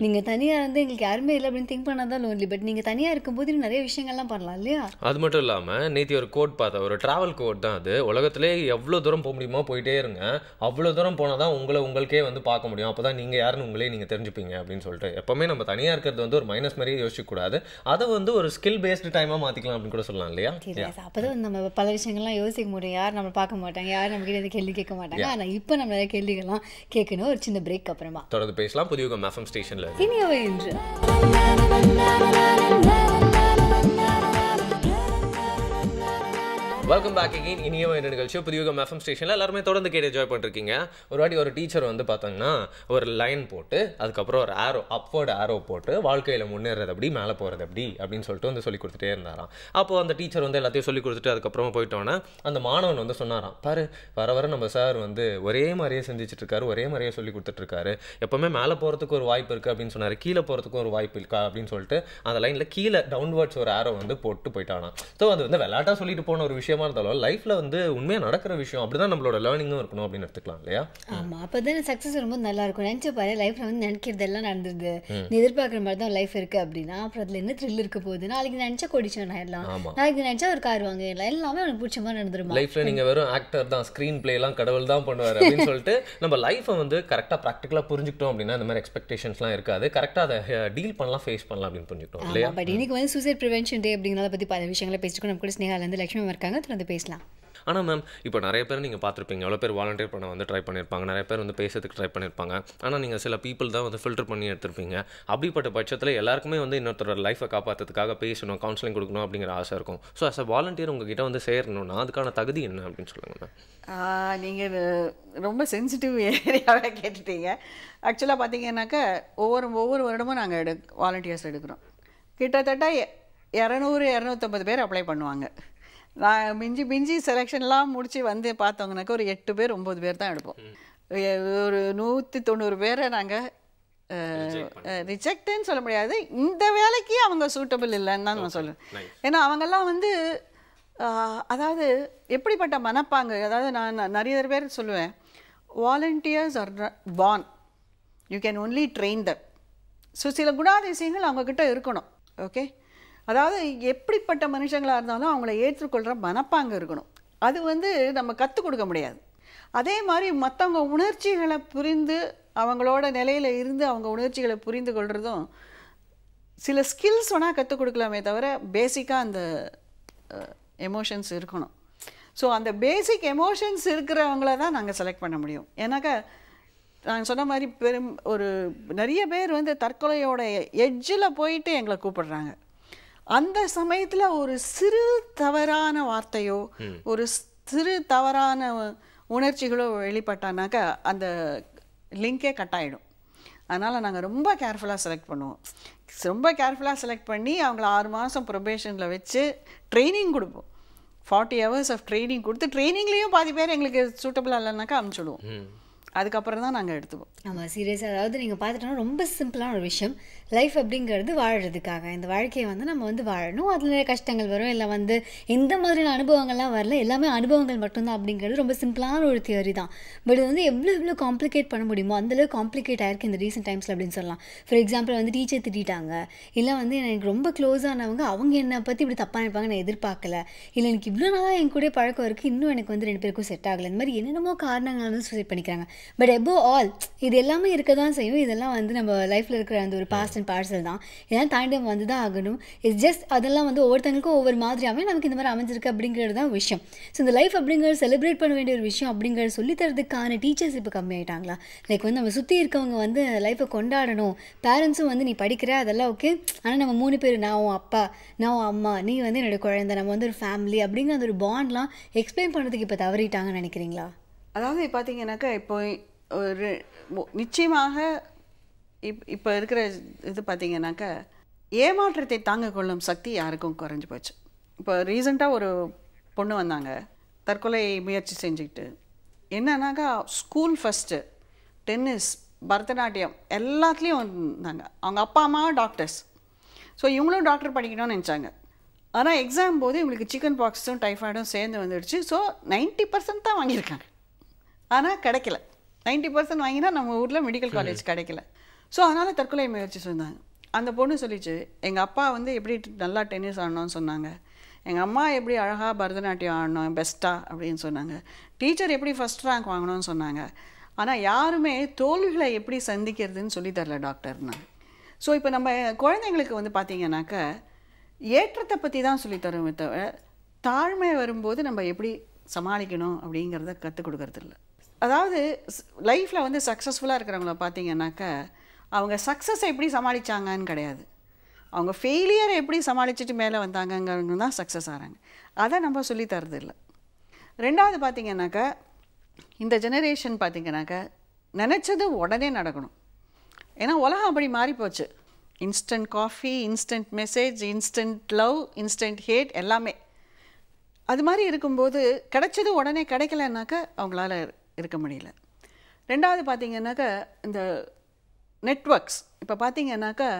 நீங்கள் தனியாக இருந்து எங்களுக்கு யாருமே இல்லை அப்படின்னு திங்க் பண்ணால் தான் லோன்லி. பட் நீங்கள் தனியாக இருக்கும்போது நிறைய விஷயங்கள்லாம் பண்ணலாம் இல்லையா? அது மட்டும் இல்லாமல் நேற்று ஒரு கோட் பார்த்தேன், ஒரு ட்ராவல் கோட் தான் அது. உலகத்திலே எவ்வளோ தூரம் போக முடியுமோ போயிட்டே இருங்க, அவ்வளோ தூரம் போனால் தான் உங்களுக்கே பார்க்க முடியும். அப்போ தான் நீங்கள் யாருன்னு உங்களே நீங்கள் தெரிஞ்சுப்பீங்க அப்படின்னு சொல்லிட்டு. எப்போவுமே நம்ம தனியாக இருக்கிறது ஒரு மைனஸ் மாதிரியே யோசிக்க கூடாது. அதை ஒரு ஸ்கில் பேஸ்டு டைமா மாத்திக்கலாம் அப்படின்னு கூட சொல்லலாம் இல்லையா? அப்பதான் நம்ம பல விஷயங்கள்லாம் யோசிக்க முடியும். யாரும் நம்ம பார்க்க மாட்டாங்க, யாரும் நம்ம கிட்ட கேள்வி கேட்க மாட்டாங்க. ஆனா இப்போ நம்ம நிறைய கேள்விகள்லாம் கேட்கணும். ஒரு சின்ன பிரேக் அப்புறமா தொடர்ந்து பேசலாம். புதிய FM ஸ்டேஷன்ல இனியவை என்று வெல்கம் பேக் அகெயின். இனியவை என்ற நிகழ்ச்சி புதிய FM ஸ்டேஷனில் எல்லாருமே தொடர்ந்து கேட்டு என்ஜாய் பண்ணிருக்கீங்க. ஒரு வாட்டி ஒரு டீச்சர் பார்த்தாங்கன்னா ஒரு லைன் போட்டு அதுக்கப்புறம் ஒரு ஆரோ, அப்வர்டு ஆரோ போட்டு வாழ்க்கையில் முன்னேறது அப்படி மேலே போகிறது அப்படி அப்படின்னு சொல்லிட்டு சொல்லி கொடுத்துட்டே இருந்தாராம். அப்போது அந்த டீச்சர் எல்லாத்தையும் சொல்லி கொடுத்துட்டு அதுக்கப்புறமா போயிட்டோன்னே அந்த மாணவன் சொன்னாராம், பாரு வர நம்ம சார் ஒரே மாதிரியே செஞ்சுட்டு இருக்காரு, ஒரே மாதிரியே சொல்லி கொடுத்துட்ருக்காரு, எப்போவுமே மேலே போகிறதுக்கு ஒரு வாய்ப்பு இருக்குது அப்படின்னு சொன்னார், கீழே போகிறதுக்கும் ஒரு வாய்ப்பு இருக்கா அப்படின்னு சொல்லிட்டு அந்த லைனில் கீழே டவுன்வர்ட்ஸ் ஒரு ஆரோ போட்டு போயிட்டானா. ஸோ அது விளையாட்டாக சொல்லிட்டு போன ஒரு விஷயம் இருந்தாலும் லைஃப்ல உண்மையா நடக்கிற விஷயம். அப்படிதான் நம்மளோட லேர்னிங்கும் இருக்கணும் அப்படின்னு எடுத்துக்கலாம் இல்லையா? ஆமா, அப்பதான் சக்சஸ் ரொம்ப நல்லா இருக்கும். நினைச்சு பாரு, லைஃப்ல நினைக்கிறது எல்லாம் நடந்துருது, நீ எதிர்பார்க்குற மாதிரி தான் லைஃப் இருக்கு அப்படின்னா அப்புறம் அதுல என்ன த்ரில் இருக்க போகுது? நாளைக்கு நினைச்சா கோடிச்சவன் ஆயிடலாம், நாளைக்கு நினைச்சா ஒரு கார் வாங்கிடலாம், எல்லாமே உனக்கு பிடிச்ச மாதிரி நடந்துருமா? லைஃப்ல நீங்க வெறும் ஆக்டர் தான், ஸ்கிரீன் பிளே எல்லாம் கடவுள் தான் பண்ணுவாரு அப்படின்னு சொல்லிட்டு நம்ம லைஃபை கரெக்டா ப்ராக்டிகலா புரிஞ்சுக்கிட்டோம் அப்படின்னா இந்த மாதிரி எக்ஸ்பெக்டேஷன்ஸ்லாம் இருக்காது. கரெக்டா அதை டீல் பண்ணலாம், ஃபேஸ் பண்ணலாம் அப்படின்னு புரிஞ்சுக்கிட்டோம் இல்லையா? பட் இன்னைக்கு சூசைட் ப்ரிவென்ஷன் டே அப்படிங்கிறத பத்தி பல விஷயங்களை பேசிட்டு நம்ம கூட ஸ்னேகால லட்சுமி இருக்காங்க, தொடர்ந்து பேசலாம். ஆனால் மேம் இப்போ நிறைய பேர் நீங்கள் பார்த்துருப்பீங்க, எவ்வளோ பேர் வாலண்டியர் பண்ண ட்ரை பண்ணியிருப்பாங்க, நிறைய பேர் பேசுறதுக்கு ட்ரை பண்ணியிருப்பாங்க. ஆனால் நீங்கள் சில பீப்புள் தான் ஃபில்டர் பண்ணி எடுத்திருப்பீங்க. அப்படிப்பட்ட பட்சத்தில் எல்லாருக்குமே இன்னொருத்தரோட லைஃபை காப்பாற்றுறதுக்காக பேசணும், கவுன்சிலிங் கொடுக்கணும் அப்படிங்கிற ஆசை இருக்கும். ஸோ அஸ் அ வாலண்டியர் உங்ககிட்ட சேரணும்னா அதுக்கான தகுதி என்ன அப்படின்னு சொல்லுங்க மேம். நீங்கள் ரொம்ப சென்சிட்டிவ் ஏரியாவே கேட்டுட்டீங்க. ஆக்சுவலாக பார்த்தீங்கன்னாக்கா ஒவ்வொரு வருடமும் நாங்கள் வாலண்டியர்ஸ் எடுக்கிறோம். கிட்டத்தட்ட 200-250 பேர் அப்ளை பண்ணுவாங்க. நான் மிஞ்சி செலெக்ஷன்லாம் முடித்து பார்த்தோங்கனாக்கா ஒரு 8 பேர் 9 பேர் தான் எடுப்போம். ஒரு 190 பேரை நாங்கள் ரிஜெக்ட்னு சொல்ல முடியாது, இந்த வேலைக்கு அவங்க சூட்டபிள் இல்லைன்னு தான் நான் சொல்லுவேன். ஏன்னா அவங்கெல்லாம் வந்து அதாவது எப்படிப்பட்ட மனப்பாங்க, அதாவது நான் நிறைய பேர் சொல்லுவேன், volunteers are born, you can only train them. So சில குணாதிசயங்கள் அவங்கக்கிட்ட இருக்கணும். ஓகே, அதாவது எப்படிப்பட்ட மனுஷங்களாக இருந்தாலும் அவங்கள ஏற்றுக்கொள்கிற மனப்பாங்க இருக்கணும். அது வந்து நம்ம கற்றுக் கொடுக்க முடியாது. அதே மாதிரி மற்றவங்க உணர்ச்சிகளை புரிந்து அவங்களோட நிலையில் இருந்து அவங்க உணர்ச்சிகளை புரிந்து கொள்கிறதும் சில ஸ்கில்ஸ் வேணால் கற்றுக் கொடுக்கலாமே தவிர பேசிக்காக அந்த எமோஷன்ஸ் இருக்கணும். ஸோ அந்த பேசிக் எமோஷன்ஸ் இருக்கிறவங்கள தான் நாங்கள் செலக்ட் பண்ண முடியும். ஏன்னாக்கா நான் சொன்ன மாதிரி ஒரு நிறைய பேர் வந்து தற்கொலையோட எட்ஜில் போயிட்டு எங்களை கூப்பிடுறாங்க. அந்த சமயத்தில் ஒரு சிறு தவறான வார்த்தையோ ஒரு சிறு தவறான உணர்ச்சிகளோ வெளிப்பட்டானாக்கா அந்த லிங்கே கட் ஆகிடும். அதனால் நாங்கள் ரொம்ப கேர்ஃபுல்லாக செலக்ட் பண்ணுவோம். ரொம்ப கேர்ஃபுல்லாக செலக்ட் பண்ணி அவங்கள 6 மாதம் ப்ரொபேஷனில் வச்சு ட்ரைனிங் கொடுப்போம். 40 hours ஆஃப் ட்ரைனிங் கொடுத்து ட்ரைனிங்லேயும் பாதி பேர் எங்களுக்கு சூட்டபிளாக இல்லைனாக்கா அனுப்பிச்சுடுவோம். அதுக்கப்புறம் தான் நாங்கள் எடுத்துப்போம். ஆமாம், சீரியஸாக. அதாவது நீங்கள் பார்த்துட்டோன்னா ரொம்ப சிம்பிளான ஒரு விஷயம். லைஃப் அப்படிங்கிறது வாழறதுக்காக. இந்த வாழ்க்கையை வந்து நம்ம வந்து வாழணும். அதில் நிறைய கஷ்டங்கள் வரும், இல்லை வந்து இந்த மாதிரியான அனுபவங்கள்லாம் வரல, எல்லாமே அனுபவங்கள் மட்டும்தான் அப்படிங்கிறது ரொம்ப சிம்பிளான ஒரு தியரி தான். பட் இது வந்து எவ்வளோ காம்ப்ளிகேட் பண்ண முடியுமோ அந்தளவுக்கு காம்ப்ளிகேட் ஆயிருக்கு இந்த ரீசெண்ட் டைம்ஸில் அப்படின்னு சொல்லலாம். ஃபார் எக்ஸாம்பிள் வந்து டீச்சர் திட்டாங்க, இல்லை வந்து எனக்கு ரொம்ப க்ளோஸ் ஆனவங்க அவங்க என்னை பற்றி இப்படி தப்பாக நினைப்பாங்க நான் எதிர்பார்க்கல, இல்லை எனக்கு இவ்வளோ நாளாக என் கூட பழக்கம் இருக்குது, இன்னும் எனக்கு வந்து 2 பேருக்கும் செட் ஆகலை, இந்த மாதிரி என்னென்னமோ காரணங்கள் வந்து சூசைட் பண்ணிக்கிறாங்க. பட் எபோவ் ஆல் இது எல்லாமே இருக்க தான் செய்யும். இதெல்லாம் வந்து நம்ம லைஃப்பில் இருக்கிற அந்த ஒரு பாஸ்ட் அண்ட் பார்சல் தான். இதெல்லாம் தாண்டி நம்ம வந்து தான் ஆகணும். இட்ஸ் ஜஸ்ட் அதெல்லாம் வந்து ஒவ்வொருத்தங்களுக்கும் ஒவ்வொரு மாதிரியாகவே நமக்கு இந்த மாதிரி அமைஞ்சிருக்கு அப்படிங்கிறது தான் விஷயம். ஸோ இந்த லைஃப் அப்படிங்கிறது செலிப்ரேட் பண்ண வேண்டிய ஒரு விஷயம் அப்படிங்கிறது சொல்லித்தரதுக்கான டீச்சர்ஸ் இப்போ கம்மியாயிட்டாங்களா? லைக் வந்து நம்ம சுற்றி இருக்கவங்க வந்து லைஃப்பை கொண்டாடணும், பேரண்ட்ஸும் வந்து நீ படிக்கிற அதெல்லாம் ஓகே, ஆனால் நம்ம 3 பேர், நான் உன் அப்பா, நான் உன் அம்மா, நீ வந்து என்னோடய குழந்தை, நம்ம வந்து ஒரு ஃபேமிலி அப்படிங்கிற அந்த ஒரு பாண்ட்லாம் எக்ஸ்பிளைன் பண்ணுறதுக்கு இப்போ தவறிட்டாங்கன்னு நினைக்கிறீங்களா? அதாவது பார்த்தீங்கன்னாக்கா இப்போ ஒரு நிச்சயமாக இப்போ இருக்கிற இது பார்த்தீங்கன்னாக்கா ஏமாற்றத்தை தாங்க கொள்ளும் சக்தி யாருக்கும் குறைஞ்சி போச்சு. இப்போ ரீசெண்டாக ஒரு பொண்ணு வந்தாங்க, தற்கொலை முயற்சி செஞ்சுக்கிட்டு. என்னன்னாக்கா ஸ்கூல் ஃபஸ்ட்டு, டென்னிஸ், பரதநாட்டியம் எல்லாத்துலேயும் வந்தாங்க. அவங்க அப்பா அம்மா டாக்டர்ஸ். ஸோ இவங்களும் டாக்டர் படிக்கணும்னு நினச்சாங்க. ஆனால் எக்ஸாம் போது இவங்களுக்கு சிக்கன் பாக்ஸும் டைஃபாய்டும் சேர்ந்து வந்துடுச்சு. ஸோ 90% தான் வாங்கியிருக்காங்க, ஆனால் கிடைக்கல. 90% வாங்கினா நம்ம ஊரில் மெடிக்கல் காலேஜ் கிடைக்கல. ஸோ அதனால் தற்கொலை முயற்சி சொன்னாங்க. அந்த பொண்ணு சொல்லிச்சு, எங்கள் அப்பா வந்து எப்படி நல்லா டென்னிஸ் ஆடணும்னு சொன்னாங்க, எங்கள் அம்மா எப்படி அழகாக பரதநாட்டியம் ஆடணும் பெஸ்ட்டாக அப்படின்னு சொன்னாங்க, டீச்சர் எப்படி ஃபஸ்ட் ரேங்க் வாங்கணும்னு சொன்னாங்க, ஆனால் யாருமே தோல்விகளை எப்படி சந்திக்கிறதுன்னு சொல்லித்தரல டாக்டர்னாங்க. ஸோ இப்போ நம்ம குழந்தைங்களுக்கு வந்து பார்த்திங்கனாக்கா ஏற்றத்தை பற்றி தான் சொல்லித்தரோமே தவிர தாழ்மை வரும்போது நம்ம எப்படி சமாளிக்கணும் அப்படிங்கிறத கற்றுக் கொடுக்கறதில்ல. அதாவது லைஃப்பில் வந்து சக்ஸஸ்ஃபுல்லாக இருக்கிறவங்கள பார்த்தீங்கன்னாக்கா அவங்க சக்ஸஸை எப்படி சமாளித்தாங்கன்னு கிடையாது, அவங்க ஃபெயிலியரை எப்படி சமாளிச்சுட்டு மேலே வந்தாங்கங்கிறது தான் சக்ஸஸ் ஆகிறாங்க. அதை நம்ம சொல்லித்தரது இல்லை. ரெண்டாவது பார்த்திங்கனாக்கா இந்த ஜெனரேஷன் பார்த்திங்கனாக்கா நினச்சது உடனே நடக்கணும். ஏன்னா உலகம் அப்படி மாறிப்போச்சு. Instant coffee, instant message, instant love, instant hate எல்லாமே. அது மாதிரி இருக்கும்போது கிடைச்சது உடனே கிடைக்கலன்னாக்கா அவங்களால இருக்க முடியல. ரெண்டாவது பார்த்திங்கனாக்கா இந்த நெட்வொர்க்ஸ். இப்போ பார்த்திங்கனாக்கா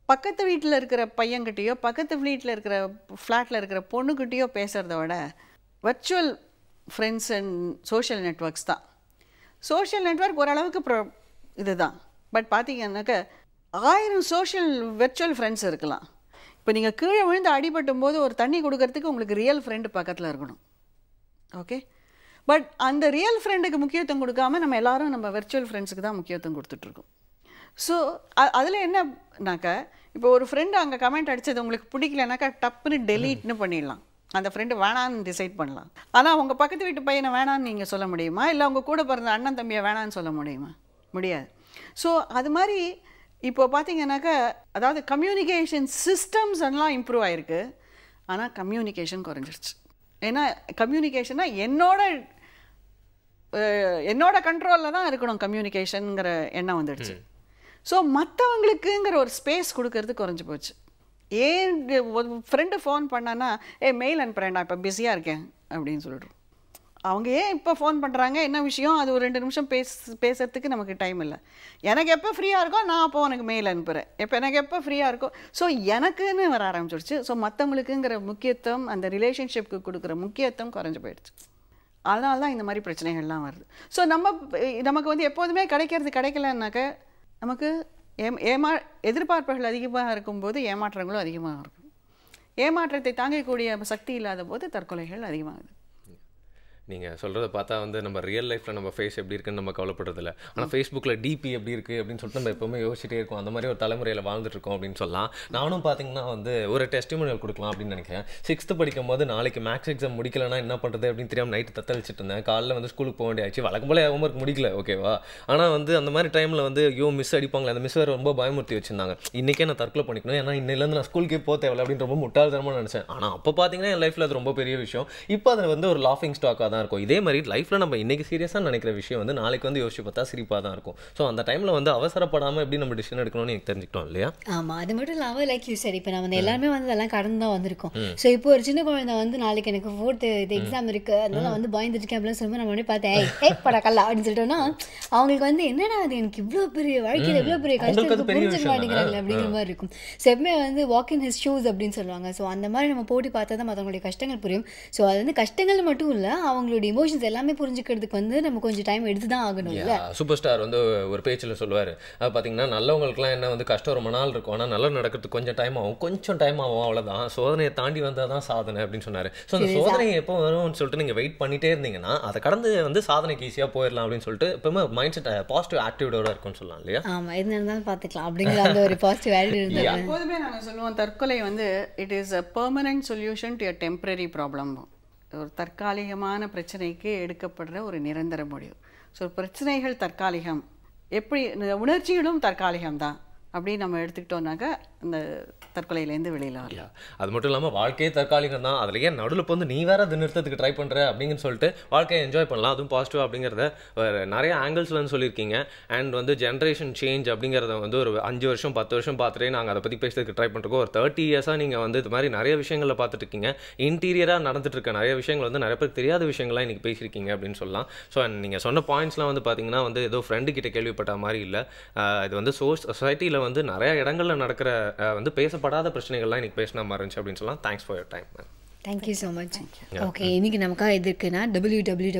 பக்கத்து வீட்டில் இருக்கிற பையன்கிட்டையோ பக்கத்து வீட்டில் இருக்கிற ஃப்ளாட்டில் இருக்கிற பொண்ணுக்கிட்டேயோ பேசுகிறத விட virtual friends and social networks தான். சோஷியல் நெட்வொர்க் ஓரளவுக்கு இது தான். பட் பார்த்திங்கனாக்கா 1000 சோஷியல் வெர்ச்சுவல் ஃப்ரெண்ட்ஸ் இருக்கலாம். இப்போ நீங்கள் கீழே விழுந்து அடிபட்டும் போது ஒரு தண்ணி கொடுக்கறதுக்கு உங்களுக்கு ரியல் ஃப்ரெண்டு பக்கத்தில் இருக்கணும். ஓகே, பட் அந்த ரியல் ஃப்ரெண்டுக்கு முக்கியத்துவம் கொடுக்காம நம்ம எல்லோரும் நம்ம வெர்ச்சுவல் ஃப்ரெண்ட்ஸுக்கு தான் முக்கியத்துவம் கொடுத்துட்ருக்கோம். ஸோ அதில் என்னன்னாக்கா இப்போ ஒரு ஃப்ரெண்டு அங்கே கமெண்ட் அடித்தது உங்களுக்கு பிடிக்கலனாக்கா டப்புன்னு டெலீட்னு பண்ணிடலாம், அந்த ஃப்ரெண்டு வேணான்னு டிசைட் பண்ணலாம். ஆனால் அவங்க பக்கத்து வீட்டு பையனை வேணான்னு நீங்கள் சொல்ல முடியுமா? இல்லை அவங்க கூட பிறந்த அண்ணன் தம்பியை வேணான்னு சொல்ல முடியுமா? முடியாது. ஸோ அது மாதிரி இப்போ பார்த்தீங்கன்னாக்கா அதாவது கம்யூனிகேஷன் சிஸ்டம்ஸ் எல்லாம் இம்ப்ரூவ் ஆகிருக்கு, ஆனால் கம்யூனிகேஷன் குறைஞ்சிருச்சு. ஏன்னா கம்யூனிகேஷன்னா என்னோட கண்ட்ரோலில் தான் இருக்கணும் கம்யூனிகேஷனுங்கிற எண்ணம் வந்துடுச்சு. ஸோ மற்றவங்களுக்குங்கிற ஒரு ஸ்பேஸ் கொடுக்கறது குறைஞ்சி போச்சு. ஏன் ஃப்ரெண்டு ஃபோன் பண்ணான்னா மெயில் அனுப்புகிறேன், நான் இப்போ பிஸியாக இருக்கேன் அப்படின்னு சொல்லிடுறோம். அவங்க ஏன் இப்போ ஃபோன் பண்ணுறாங்க, என்ன விஷயம், அது ஒரு 2 நிமிஷம் பேசுறதுக்கு நமக்கு டைம் இல்லை. எனக்கு எப்போ ஃப்ரீயாக இருக்கோ நான் அப்போ உனக்கு மெயில் அனுப்புகிறேன், எனக்கு எப்போ ஃப்ரீயாக இருக்கோ. ஸோ எனக்குன்னு வர ஆரம்பிச்சிடுச்சு. ஸோ மற்றவங்களுக்குங்கிற முக்கியத்துவம், அந்த ரிலேஷன்ஷிப்க்கு கொடுக்குற முக்கியத்துவம் குறைஞ்சி போயிடுச்சு. அதனால தான் இந்த மாதிரி பிரச்சனைகள்லாம் வருது. ஸோ நமக்கு வந்து எப்போதுமே கிடைக்கலன்னாக்க நமக்கு எதிர்பார்ப்புகள் அதிகமாக இருக்கும்போது ஏமாற்றங்களும் அதிகமாக இருக்கும். ஏமாற்றத்தை தாங்கக்கூடிய சக்தி இல்லாத போது தற்கொலைகள் அதிகமாகுது. நீங்கள் சொல்கிறத பார்த்தா வந்து நம்ம ரியல் லைஃப்பில் நம்ம ஃபேஸ் எப்படி இருக்குன்னு நம்ம கவலைப்படுறதில்ல. ஆனால் ஃபேஸ்புக்கில் டிபி எப்படி இருக்குது அப்படின்னு சொல்லிட்டு நம்ம எப்போவுமே யோசிச்சுட்டே இருக்கோம். அந்த மாதிரி ஒரு தலைமுறையில் வாழ்ந்துட்டுருக்கோம் அப்படின்னு சொல்லலாம். நானும் பார்த்தீங்கன்னா வந்து ஒரு டெஸ்டிமோனியல் கொடுக்கலாம் அப்படின்னு நினைக்கிறேன். 6th படிக்கும் போது நாளைக்கு மேக்ஸ் எக்ஸாம் முடிக்கலன்னா என்ன பண்ணுறது அப்படின்னு தெரியாமல் நைட்டு தத்தளிச்சுட்டு இருந்தேன். காலையில் வந்து ஸ்கூலுக்கு போக வேண்டியாச்சு. வழக்கம் போல ஹோம்ஒர்க் முடிக்கல, ஓகேவா. ஆனால் வந்து அந்த மாதிரி டைமில் வந்து மிஸ் அடிப்பாங்களே, அந்த மிஸ் வேறு ரொம்ப பயமுறுத்தி வச்சுருந்தாங்க. இன்றைக்கே நான் தற்கொலை பண்ணிக்கணும், ஏன்னா இன்னிலேருந்து நான் ஸ்கூலுக்கே போக தேவையில்லை அப்படின்னு ரொம்ப முட்டாள்தனமாக நினச்சேன். ஆனால் அப்போ பார்த்தீங்கன்னா என் லைஃப்பில் அது ரொம்ப பெரிய விஷயம். இப்போ அது வந்து ஒரு லாஃபிங் ஸ்டாக்காக தான் இருக்கும். இதே மாதிரி லைஃப்பில் நம்ம இன்றைக்கி சீரியஸாக நினைக்கிற விஷயம் வந்து நாளைக்கு வந்து யோசிச்சு பார்த்தா சிரிப்பாக தான் இருக்கும். ஸோ அந்த டைமில் வந்து அவசரப்படாமல் எப்படி நம்ம டிசிஷன் எடுக்கணும்னு எனக்கு தெரிஞ்சுக்கிட்டோம் இல்லையா? ஆமாம், அது மட்டும் இல்லாமல் லைக் யூ சரி, இப்போ நம்ம வந்து எல்லாருமே வந்து அதெல்லாம் கடந்து தான் வந்திருக்கோம். ஸோ இப்போ ஒரு சின்ன குழந்தை வந்து நாளைக்கு எனக்கு 4th இது எக்ஸாம் இருக்குது, அதனால வந்து பயந்துருக்கேன் அப்படின்னு சொல்லும்போது நம்ம வந்து பார்த்தேன் ஏய் படக்கல்லா அப்படின்னு சொல்லிட்டோம்னா அவங்களுக்கு வந்து என்னடா அது எனக்கு இவ்வளோ பெரிய வாழ்க்கையில் எவ்வளோ பெரிய கஷ்டம் புரிஞ்சுக்க மாட்டேங்கிறாங்க அப்படிங்கிற மாதிரி இருக்கும். ஸோ எப்பவுமே வந்து வாக் இன் ஹிஸ் ஷூஸ் அப்படின்னு சொல்லுவாங்க. ஸோ அந்த மாதிரி நம்ம போட்டி பார்த்தா தான் மற்றவங்களுடைய கஷ்டங்கள் புரியும். ஸோ அது வந்து கஷ்டங்கள் மட்டும் இல்லை, அவங்களுடைய இமோஷன்ஸ் எல்லாமே புரிஞ்சுக்கிறதுக்கு வந்து நம்ம கொஞ்சம் டைம் எடுத்து தான் ஆகணும். இல்லை, சூப்பர் ஸ்டார் வந்து ஒரு பேச்சில் சொல்லுவார், அது பார்த்தீங்கன்னா நல்லவங்களுக்குலாம் என்ன வந்து கஷ்டம் ரொம்ப நாள் இருக்கும், ஆனால் நல்ல நடக்கிறதுக்கு கொஞ்சம் டைம் ஆகும் அவ்வளோதான். சோதனையை தாண்டி வந்தால் தான் சாதனை அப்படின்னு சொன்னார். ஸோ அந்த சோதனை எப்போ வரும்னு சொல்லிட்டு நீங்கள் வெயிட் பண்ணிட்டே இருந்தீங்கன்னா அதை கடந்து வந்து சாதனைக்கு ஈஸியாக போயிடலாம் அப்படின்னு சொல்லிட்டு எப்பவுமே மைண்ட் செட் பாசிட்டிவ் ஆட்டிடியூடோட இருக்கும்னு சொல்லலாம் இல்லையா? ஆமாம், எது இருந்தாலும் பார்த்துக்கலாம் அப்படிங்கிற அந்த ஒரு பாசிட்டிவ் ஆட்டிடியூட் இருந்தால் எப்போதுமே நாங்கள் சொல்லுவோம், தற்கொலை வந்து it is a permanent solution to a temporary problem. ஒரு தற்காலிகமான பிரச்சனைக்கு எடுக்கப்படுற ஒரு நிரந்தர முடிவு. ஸோ பிரச்சனைகள் தற்காலிகம், எப்படி உணர்ச்சிகளும் தற்காலிகம் தான் அப்படின்னு நம்ம எடுத்துக்கிட்டோம்னாக்கா அந்த தற்கொலையிலேருந்து வெளியில் வரலாம். அது மட்டும் இல்லாமல் வாழ்க்கையே தற்காலிகம் தான், அதுலேயே நடுவில் வந்து நீ வேறு அது நிறுத்தத்துக்கு ட்ரை பண்ணுற அப்படின்னு சொல்லிட்டு வாழ்க்கையை என்ஜாய் பண்ணலாம். அதுவும் பாசிட்டிவ் அப்படிங்கிறத நிறைய ஆங்கிள்ஸில் வந்து சொல்லியிருக்கீங்க. அண்ட் வந்து ஜென்ரேஷன் சேஞ்ச் அப்படிங்கிறத வந்து ஒரு 5 வருஷம் 10 வருஷம் பார்த்துட்டே நாங்கள் அதை பற்றி பேசுறதுக்கு ட்ரை பண்ணுறோம். ஒரு 30 இயர்ஸாக நீங்கள் வந்து இது மாதிரி நிறைய விஷயங்களில் பார்த்துட்டு இருக்கீங்க. இன்டீரியராக நடந்துட்டு இருக்க நிறைய விஷயங்கள் வந்து நிறைய பேர் தெரியாத விஷயங்கள்லாம் இன்றைக்கி பேசியிருக்கீங்க அப்படின்னு சொல்லலாம். ஸோ நீங்கள் சொன்ன பாயிண்ட்ஸ்லாம் வந்து பார்த்தீங்கன்னா வந்து ஏதோ ஃப்ரெண்டு கிட்ட கேள்விப்பட்ட மாதிரி இல்லை. இது வந்து சொசைட்டியில் வந்து நிறைய இடங்களில் நடக்கிற வந்து பேசப்படாத பிரச்சனைகள்லாம் இன்னைக்கு பேசின மாதிரி இருந்துச்சு அப்படின்னு சொல்லலாம். Thanks for your time. Thank you so much. Okay, இன்னைக்கு நமக்காக இது இருக்குன்னா www.iasp.info.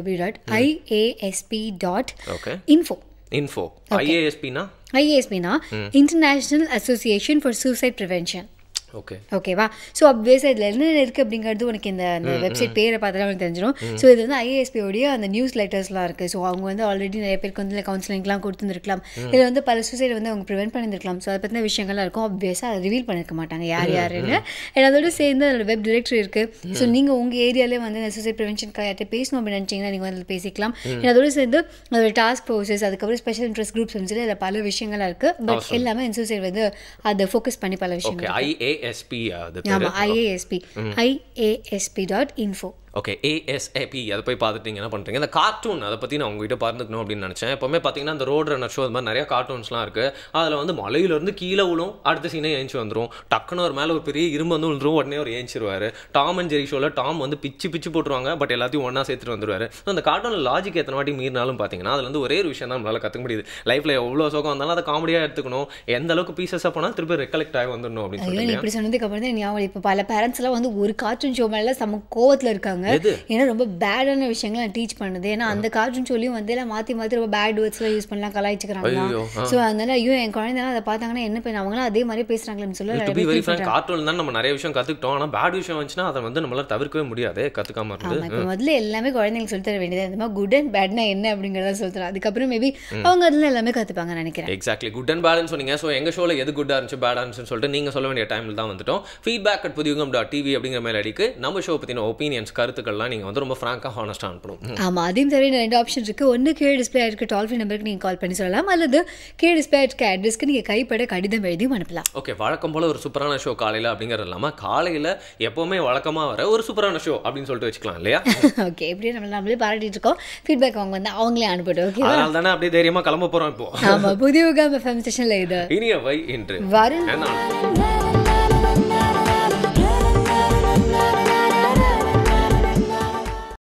IASPனா international association for suicide prevention. ஓகேவா? ஸோ அப்வியஸாக இதில் என்ன இருக்குது அப்படிங்கிறது உனக்கு இந்த வெப்சைட் பேரை பார்த்தாலும் உனக்கு தெரிஞ்சிடும். ஸோ இது வந்து ஐஏஎஸ்பியோடைய அந்த நியூஸ் லெட்டர்ஸ்லாம் இருக்குது. ஸோ அவங்க வந்து ஆல்ரெடி நிறைய பேருக்கு வந்து கவுன்சிலிங்லாம் கொடுத்துருந்துருக்கலாம். இதில் வந்து பல சூசைட் வந்து அவங்க ப்ரிவென்ட் பண்ணியிருக்கலாம். ஸோ அதை பற்றின விஷயங்கள்லாம் இருக்கும். அப்வியஸாக அதை ரிவீல் பண்ணியிருக்க மாட்டாங்க யாருன்னு. அதோட சேர்ந்து அதோட வெப் டிரெக்டரி இருக்குது. ஸோ நீங்கள் உங்கள் ஏரியாலே வந்து இந்த சூசைட் ப்ரிவென்ஷனுக்கு யார்கிட்ட பேசணும் அப்படின்னு நினச்சிங்கன்னா நீங்கள் வந்து பேசிக்கலாம். அதோட சேர்ந்து அதோட டாஸ்க் ஃபோர்ஸஸ், அதுக்கப்புறம் ஸ்பெஷல் இன்ட்ரெஸ்ட் குரூப்ஸ் சொல்லி அதில் பல விஷயங்கள்லாம் இருக்குது. பட் எல்லாமே இந்த சூசைட் வந்து அதை ஃபோக்கஸ் பண்ணி பல விஷயங்கள். IASP.info. ஓகே, ASAP அதை போய் பார்த்துட்டீங்க என்ன பண்ணுறீங்க. இந்த கார்ட்டூன் அதை பற்றி நான் உங்ககிட்ட பார்த்துக்கணும் அப்படின்னு நினச்சேன். எப்போவுமே பார்த்தீங்கன்னா இந்த ரோட் ரன்னர் ஷோ அது மாதிரி நிறையா கார்ட்டூன்ஸ்லாம் இருக்குது. அதில் வந்து மலையிலேருந்து கீழே விழும், அடுத்த சீனே ஏஞ்சி வந்துடும். டக்குன்னு ஒரு மேலே ஒரு பெரிய இரும்பு வந்து விழுந்துரும், உடனே ஒரு ஏஞ்சிருவார். டாம் அண்ட் ஜெரி ஷோவில் டாம் வந்து பிச்சு போட்டுருவாங்க, பட் எல்லாத்தையும் ஒன்றா சேர்த்துட்டு வந்துடுவார். ஸோ அந்த கார்ட்டூனில் லாஜிக் எத்தனை வாட்டி மீறினாலும் பார்த்தீங்கன்னா அதில் வந்து ஒரே ஒரு விஷயம் தான் நம்மளால் கற்றுக்க முடியுது. லைஃப்பில் எவ்வளோ சோகம் வந்தாலும் அதை காமெடியாக எடுத்துக்கணும், எந்த அளவுக்கு பீசஸாக போனால் திருப்பி ரெக்கலெக்ட் ஆகி வந்துடணும் அப்படின்னு சொல்லி. இப்படி சொன்னதுக்கு அப்புறம் தான் ஞாபகம், இப்போ பல பேரண்ட்ஸ்லாம் வந்து ஒரு கார்ட்டூன் ஷோ மேலே செம்ம கோவத்தில் இருக்காங்க. ஏன்னா ரொம்ப பேடான விஷயங்கள் நான் டீச் பண்ணுது. ஏன்னா அந்த கார்ட்டூன் சொல்லியும் வந்து எல்லாம் மாற்றி ரொம்ப பேட் வேர்ட்ஸ்லாம் யூஸ் பண்ணலாம், கலாய்ச்சிக்கிறாங்க. ஸோ அதனால என் குழந்தைலாம் அதை பார்த்தாங்கன்னா என்ன பண்ண அவங்களாம் அதே மாதிரி பேசுகிறாங்களேன்னு சொல்லி கார்ட்டூன் தான் நம்ம நிறைய விஷயம் கற்றுக்கிட்டோம். ஆனால் பேட் விஷயம் வந்துச்சுன்னா அதை வந்து நம்மளால தவிர்க்கவே முடியாது, கற்றுக்காம இருந்து. இப்போ முதல்ல எல்லாமே குழந்தைங்களுக்கு சொல்லி தர வேண்டியது இந்த மாதிரி குட் அண்ட் பேட்னா என்ன அப்படிங்கிறத சொல்லி தரேன். அதுக்கப்புறம் மேபி அவங்க அதில் எல்லாமே கற்றுப்பாங்க நினைக்கிறேன். எக்ஸாக்ட்லி, குட் அண்ட் பேட்னு சொன்னீங்க. ஸோ எங்கள் ஷோவில் எது குட்டாக இருந்துச்சு பேடாக இருந்துச்சுன்னு சொல்லிட்டு நீங்கள் சொல்ல வேண்டிய டைமில் தான் வந்துட்டோம். feedback@pudiyugam.tv அப்படிங்கிற மேல் அடிக்கு நம்ம ஷோ பற்றின ஒப்பீனியன்ஸ் கருத்துக்கள்லாம் நீங்கள் வந்து ரொம்ப ஃப்ராங்காக ஹானஸ்டாக அனுப்பணும். ஆமாம், அதையும் தவிர 2 ஆப்ஷன் இருக்குது. ஒன்று கீழே டிஸ்பிளே ஆகிருக்க டோல் ஃப்ரீ நம்பருக்கு நீங்கள் கால் பண்ணி சொல்லலாம், அல்லது கீழே டிஸ்பிளே ஆகிருக்க அட்ரஸ்க்கு நீங்கள் கைப்பட கடிதம் எழுதியும் அனுப்பலாம். ஓகே, வழக்கம் போல் ஒரு சூப்பரான ஷோ காலையில் அப்படிங்கிறது இல்லாமல் காலையில் எப்போவுமே வழக்கமாக வர ஒரு சூப்பரான ஷோ அப்படின்னு சொல்லிட்டு வச்சுக்கலாம் இல்லையா? ஓகே, இப்படியே நம்மளே பாராட்டிட்டு இருக்கோம். ஃபீட்பேக் அவங்க வந்து அவங்களே அனுப்பிட்டோம். ஓகே, அதனால தானே அப்படியே தைரியமாக கிளம்ப போகிறோம் இப்போ. ஆமாம், புதிய யுகம் FM ஸ்டேஷனில் இது இனியவை என்று வருண்